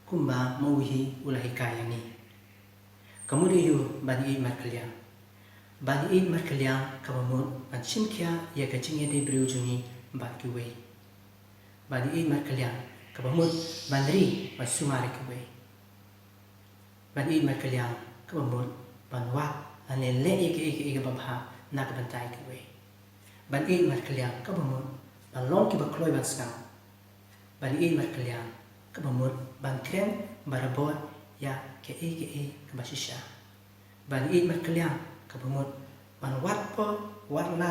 kumba mauhi ulahi kaya ni kamu yu bani mar kliang bani mar kliang ka mo an chim kya ya ka jing de breu jungi ba ki we bani mar kliang ka mo banri ba sumari ki we bani mar kliang ka mo ban wa ane le ke babha nak bantai ke we ban mar kliang ka bamur ban long ki ba kloi ban ska ban mar kliang ka bamur ban kren barabot ya ke ka basisha ban mar kliang ka bamur ban wat po wat la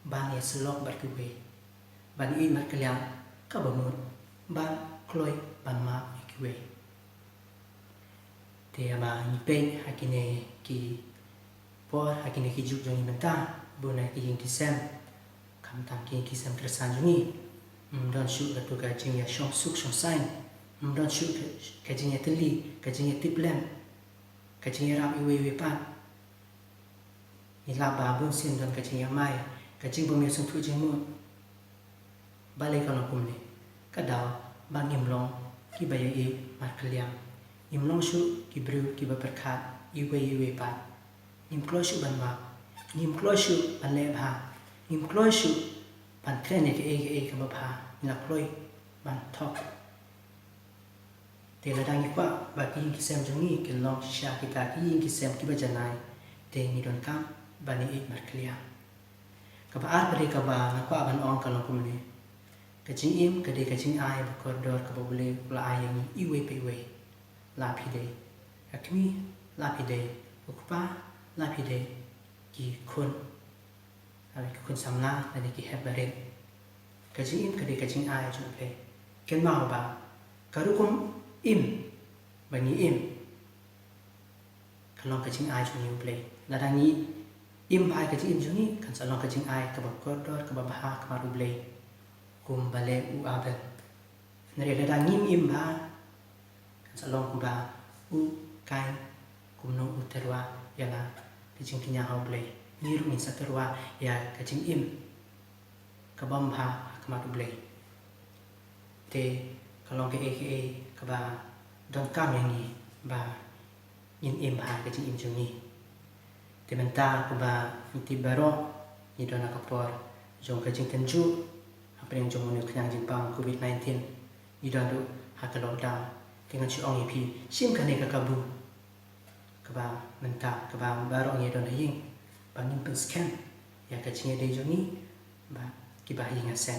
ban ya selok bar ki we ban mar kliang ka bamur ban kloi ban ma ki we te ama ni pe hakine ki por hakine ki juk joni menta bona ki yin kisem kam tam ki kisem kersan joni don shu ga to ga jing ya shong suk shong sain don shu ka jing ya teli ka jing ya tiplem ka jing ya ram iwe pa ni la ba bon sin don ka jing ya mai ka jing bo me sung thu jing mo ba le ka no kum ne ka da ba ngim long ki ba ye mar kliang im long shu ki bru ki ba perkhat iwe pa nim kloshu ban ma nim kloshu ban le bha nim kloshu ban kren ke ka ba bha na kloi ban thok te la dang kwa ba ki kisem jongi ke long sha kita ki kisem ki ba janai te ni don kam ban ni mar klia ka ba ar pare ka ba na kwa ban ong ka long kumne ka jing im ka de ka jing ai ba koridor ka ba bule la ai ni iwe pe we la pi de akmi la pi de ukpa la pi de ki kun abi kun samla na de ki hebare ka jing im ka de ka jing ai chu pe ken ma ba ka ru kum im ba ni im ka long ka jing ai chu ni play la da ni im ba ka jing im chu ni kan sa long ka jing ai ka ba koridor ka ba ha ka ru play kum bale u abel na re da ngim im ba kan sa long ku ba u kai kum no u terwa ya la kajing kinya hau play ni ru ni saterwa ya kajing im kabam ha kamatu play te kalong ke ka ba don kam yang ni ba im ha kajing im jungi te menta ku ba iti baro ni dona kapor jong kajing tenju apa yang jong nu knyang jimpang covid-19 ni don du ha ka lockdown dengan si ong ipi sim kane ka kabu kaba menta kaba baro ngi don ying bangin pen scan ya ka chinge de joni ba ki ba ying sen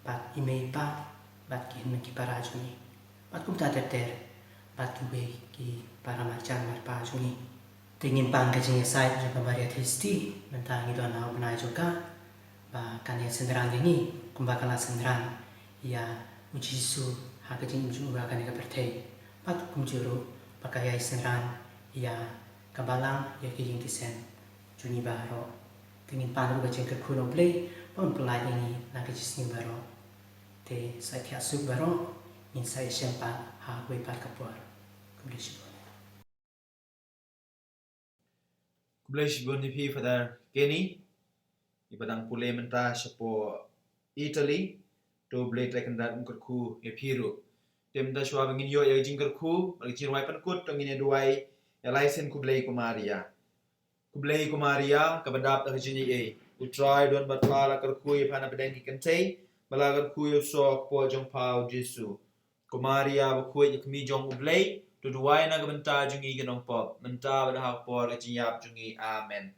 ba email pa ba ki hin ki para joni ba kum ta ter ba ki be ki para macam mar pa joni tingin pang ka chinge sai jo ka baria thisti menta ngi don na bna joka ba kan ya sendran ni kumba kala sendran ya ujisu ha ka chinge ju ba kan ka perthei ba kum jero pakaya sendran ya kabalang ya ki jing kisen juni baro tingin panu ba jing ka kuno play pon play ini na ka jisni baro te sa kya su baro in sa sempa ha we par kapor kumlishi Kublai shibon ni pi father Kenny ibadang pule menta shapo Italy to blade rekan dar ungkar ku e piru Tem da shwa bangin yo ya jingkar ku, bagi jirwai pankut tong ini duai ya laisen ku blei ku Maria. Ku blei ku Maria ka badap da jinyi e. Ku try don bat pala kar ku ya pana bedeng ki kentei, balagar ku yo sok po jong pau Jesu. Ku Maria ba ku ya kmi jong u blei, tu duai na ga benta jungi ganong pop, menta ba hak por ga jinyap jungi. Amen.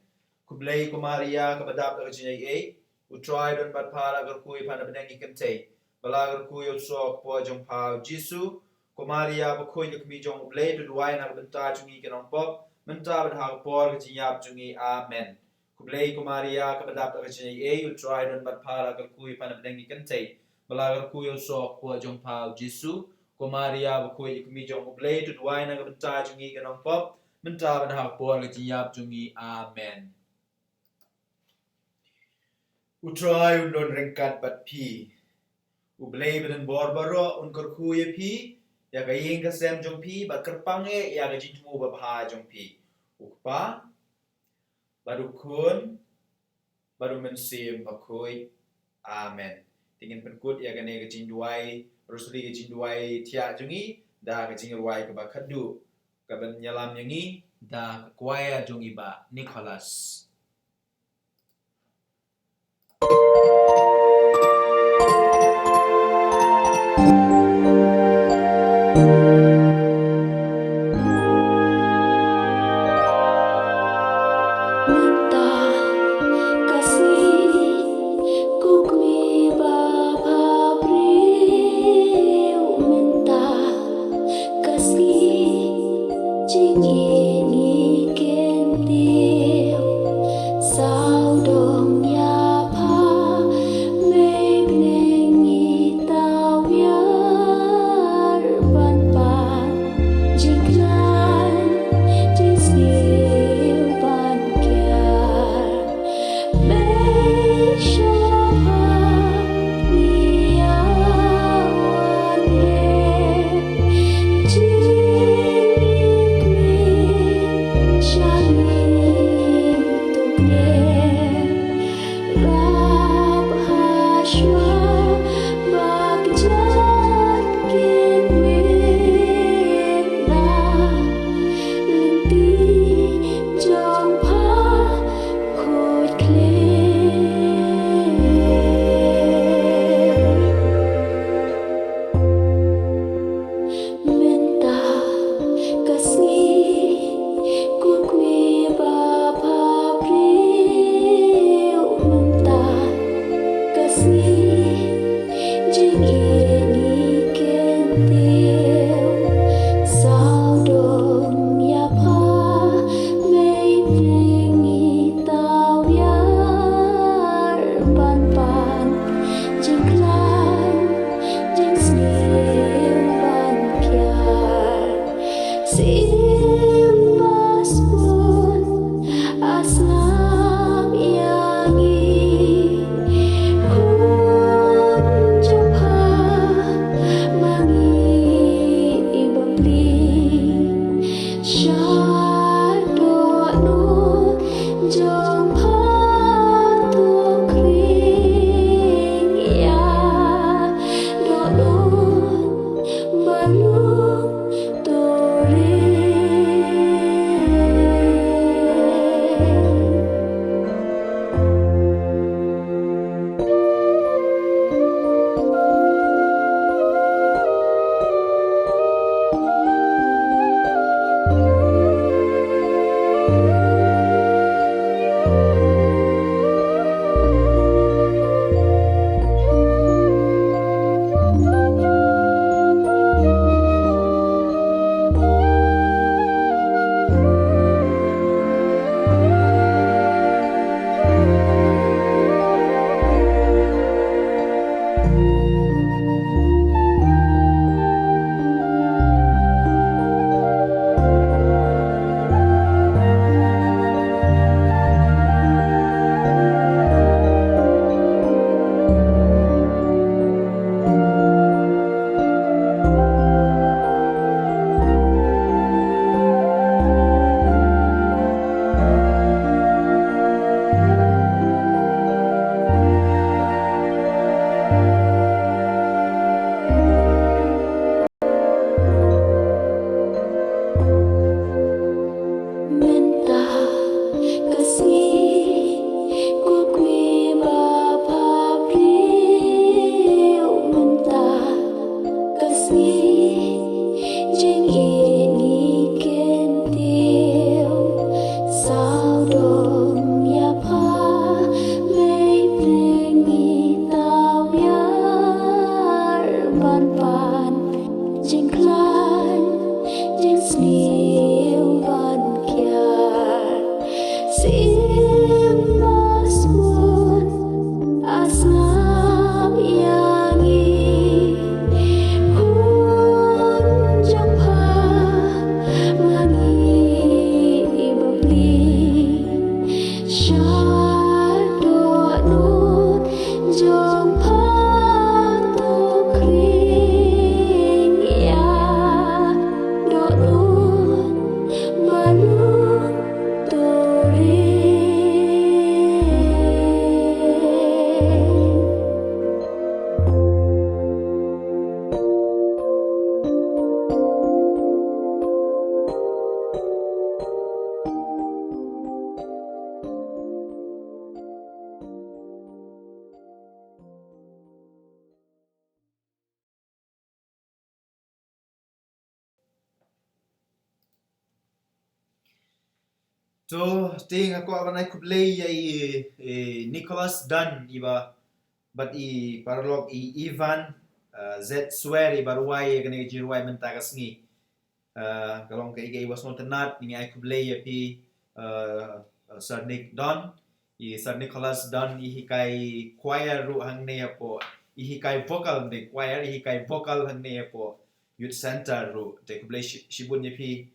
Ku blei ku Maria ka badap da jinyi e. Ku try don bat pala kar ku ya pana bedeng ki kentei. Balagar ku yo sok po jong pau Jesu. Ku Maria ba ku ya kmi jong u blei, tu duai na ga benta jungi ganong pop, menta ba hak por ga jinyap jungi. Amen. Ku blei ku Maria ka badap da jinyi e. U try don bat pala kar ku ya pana bedeng ki kentei. Balagar ku yo sok po jong pau Jesu. Ku Maria ba ku ya kmi jong u blei, tu duai na ga benta jungi ganong pop, menta ba hak por ga jinyap jungi. Amen. U try undon rengkat bat pi. U blei beden borbaro un korku ye pi, ya ga yeng ka sem jong pi, bat kerpange ya ga jitmu ba bha jong pi. Ukpa, badu kun, badu mensim bakoi. Amen. Tingin penkut ya ga ne ga jinduai, rusli ga jinduai tia jongi, da ga jingruai ka ba khadu. Ka ben nyalam yangi, da kwaya jongi ba Nicholas. Jing ini kentil So, ting ako abanay kublay Nicholas Dunn iba but parlog Ivan Z swear iba ruway kani jiruay mentagas ni kalong kay was not not ni ay kublay pi Sir Nick Dunn Sir Nicholas Dunn ihikay choir ru hang ne po ihikay vocal de choir ihikay vocal hang ne po youth center ru te kublay shibun pi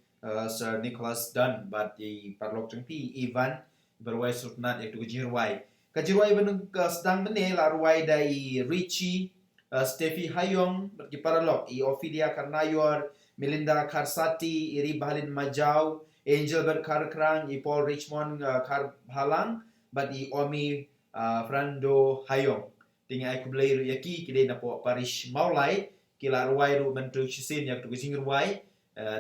Sir Nicholas Dunn but di parlok chung pi Ivan berwai sutnat itu kajirwai benung sedang bene la ruai dai Richie Steffi Hayong di parlok Ophelia Karnayor Melinda Karsati Iri Bahalin Majau Angel Berkarkrang Paul Richmond Karhalang but Omi Frando Hayong tinggal aku beli yaki kide na po parish maulai kila ruai ru mentu chisin yak tu kajirwai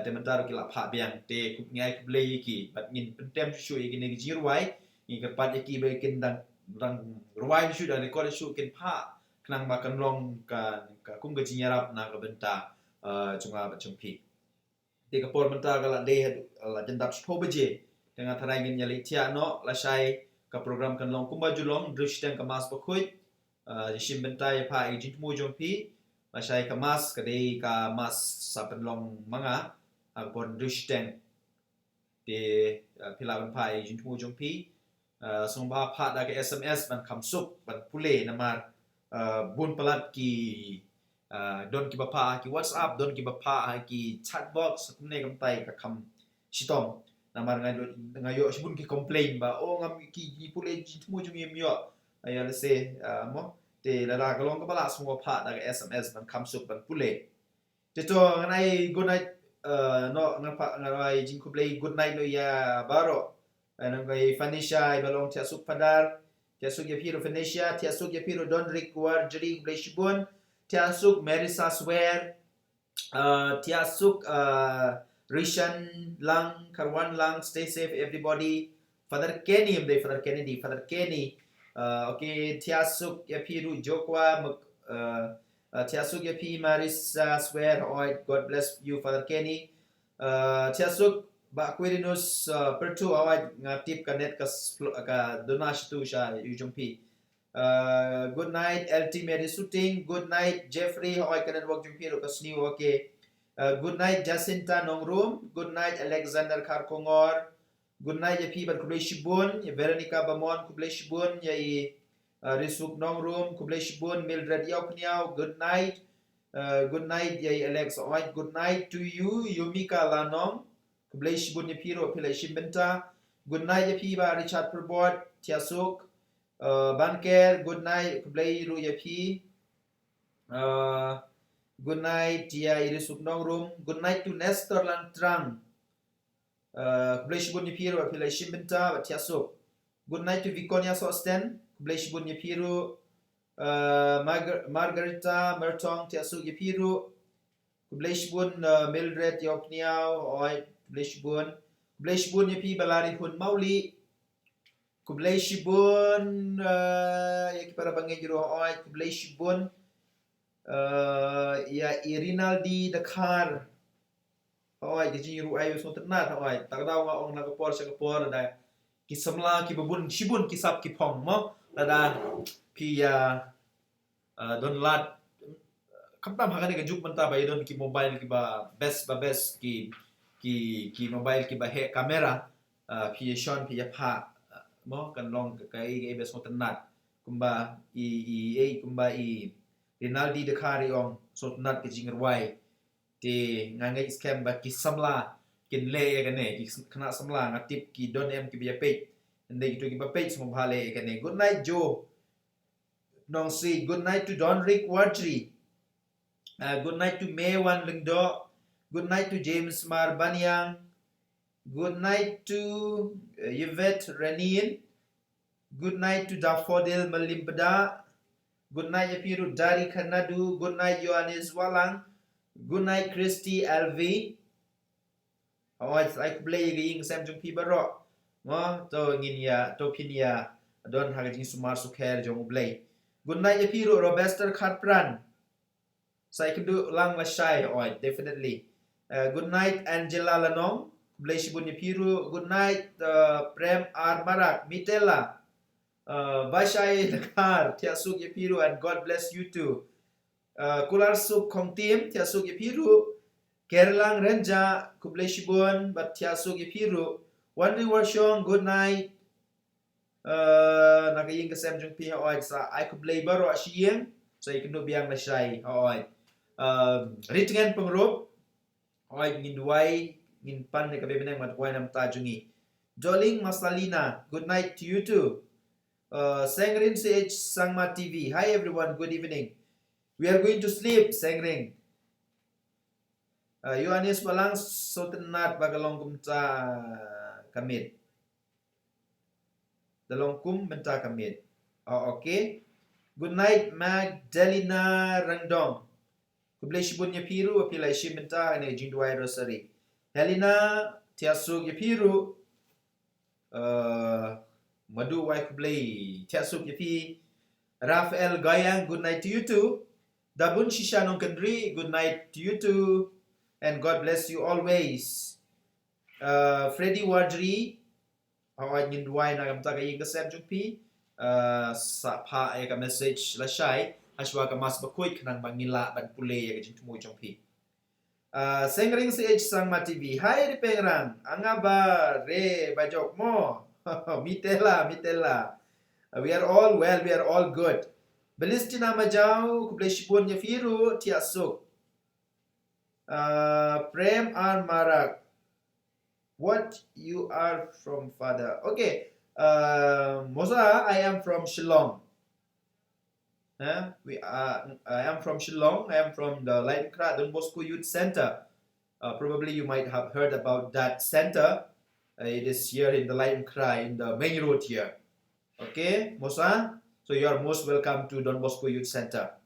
tementar kila pak biang te ngai kublay iki but ngin pentem shu iki ngi jirwai ngi kapat iki be kin dang ruai shu dan rekod shu kin pak knang makan long ka kum ga jinyarap na ka benta chunga bachung pi te kapor menta kala de la jendap sho beje dengan tarai ngin nyali tia no la shai ka program kan long kumba julong drish tang ka mas bakhuit jishim benta ya pa ejint mu jong pi Masai kemas kedai kemas sapenlong manga akpon dushteng di pilawan pai jintu jong pi sumba pat da ke SMS ban kamsuk ban pule namar bun pelat ki don ki bapa ki WhatsApp don ki bapa ki chatbox kumne kamtai ka kam sitong namar ngayo sibun ki complain ba oh ngam ki pule jintu jong yemyo ayal se mo te la kalong ka bala semua part daga SMS ban kamsuk ban pule te to ngai good night no ngapa ngai jing kublai good night no ya baro ngai Fanisha balong tia suk padar tia suk ya piro Fanisha tia suk ya piro don require jeri kublai shibun tia suk Marisa swear tia suk Rishan lang Karwan lang stay safe everybody Father Kenny Father Kenny okay, tiasuk ya piru jokwa tiasuk ya pi Marisa swear oi God bless you Father Kenny tiasuk ba Quirinus pertu awai ngatip kanet ka donash tu sha ujung pi good night ultimate shooting good night Jeffrey oi kanet wak jung piru kasni okay good night Jacinta Nongrum good night Alexander Karkongor Good night ya pi ban kublai shibun ya Veronica Bamon kublai shibun ya Risuk Nongrum kublai shibun Mildred Yaukniau good night ya Alex Oit good night to you Yumika Lanong kublai shibun ya piro pilai shimbenta good night ya pi ba Richard Perbot Tiasuk Banker good night kublai ru ya pi good night ya Risuk Nongrum good night to Nestor Lantrang kublai shibun ni piro pilai shimbenta batiasuk good night to Viconia Sosten kublai shibun ni piro Margarita Mertong tiasuk ya piro kublai shibun Mildred Yopniau oi kublai shibun ni pi balari hun mauli kublai shibun ya kipara bangai jero oi kublai shibun ya Irinaldi Dakar Oi, jadi ru ayu so tenat oi. Tak tahu nga ong nakapor sa kapor da kisamla ki babun shibun kisap ki pong mo da pi don lat kaptam hakani ka juk menta ba don ki mobile ki ba best ki mobile ki ba he kamera pi shon pi pa mo kan long kai best so tenat kumba kumba Rinaldi de kari ong so tenat ki jingirwai ti ngangai scam ba ki samla kin le kan ne ki kena samla ngatip ki don em ki biya page ende gitu ki ba page semua bhale kan ne good night Joe nong si good night to Don Rick Wardry good night to May Wan Lengdo good night to James Mar Banyang good night to Yvette Renin good night to Daffodil Malimpeda good night ya piru Dari Kanadu good night Yohanes Walang Good night, Christy LV. Awak like play ging Sam Jung Pi Baro. Mo to ngin ya to pin ya don hagajing sumar sukher jong play. Good night, ya piro Robuster Carpran. Saya kedu lang la shy awak definitely. Good night, Angela Lanong. kublai shibun ya piru. Good night, Prem R. Marak, Mitela. Bashai Nakar, Tiasuk ya piru, and God bless you too. Kular Suk Kong Tim, Tiasuk ya piru. Kerlang Renja, kublai shibun, but Tiasuk ya piru. Wandri Warshong, good night. Nakaying kasem jung pi haoy sa ai kublai baro asiyeng. So you can do biang na shy haoy. Ritngen pengrup. Haoy ngin duai ngin pan ne kabe beneng mat kuai nam ta jungi. Joling Masalina, good night to you too. Sengrin CH Sangma TV. Hi everyone, good evening. We are going to sleep, Sengring. Yohanes Balang Sotenat Bagalong Kumta Kamit. Dalong kum benta kamit. Oh, okay. Good night, Magdalena Rangdong. Kublai shibun ya piru, apilai shim benta ane jingduai rosary. Helena Tiasuk ya piru. Madu wai kublai Tiasuk ya pi. Rafael Gayang, good night to you too. Dabun Shishanong Kendri, good night to you too. And God bless you always. Freddy Wadri, awak ingin duai nak kamta kaying kesem jumpi. Sa pa ay ka message la syai. Aswa ka mas bakuy kanang mangila ban pule ya kajing tumoy jumpi. Sengring CH Sangma TV. Hai di pengrang. Anga ba re bajok mo. Mitela. We are all well, we are all good. Belistina majau kublai shibun ya firu tiasuk. Prem R. Marak. What you are from, Father? Okay. Mosa, I am from Shillong. I am from Shillong. I am from the Light Kra Don Bosco Youth Center. Probably you might have heard about that center. It is here in the Light Kra in the main road here. Okay, Mosa. So you are most welcome to Don Bosco Youth Center.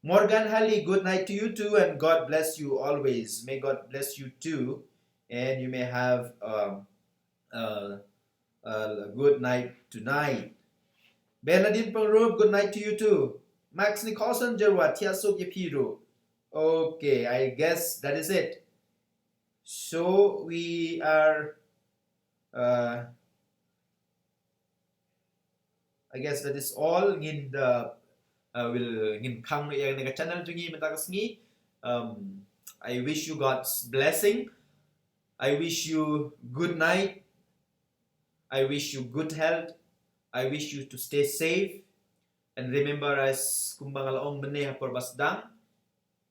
Morgan Halley, good night to you too, and God bless you always. May God bless you too, and you may have a good night tonight. Bernadine Pengrub, good night to you too. Max Nicholson Jerwa, Tiasuk Yapiru. Okay, I guess that is it. So we are, I guess that is all in the will ngin kang yang nega channel jungi mentagasngi. I wish you God's blessing. I wish you good night. I wish you good health. I wish you to stay safe. And remember, as kumbangalaong meneh porbasdang,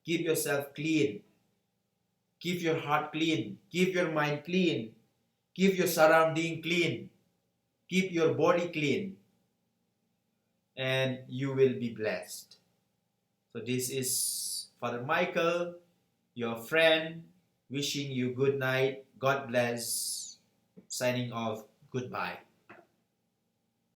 keep yourself clean. Keep your heart clean. Keep your mind clean. Keep your surrounding clean. Keep your body clean. And you will be blessed. So this is Father Michael, your friend, wishing you good night. God bless. Signing off. Goodbye.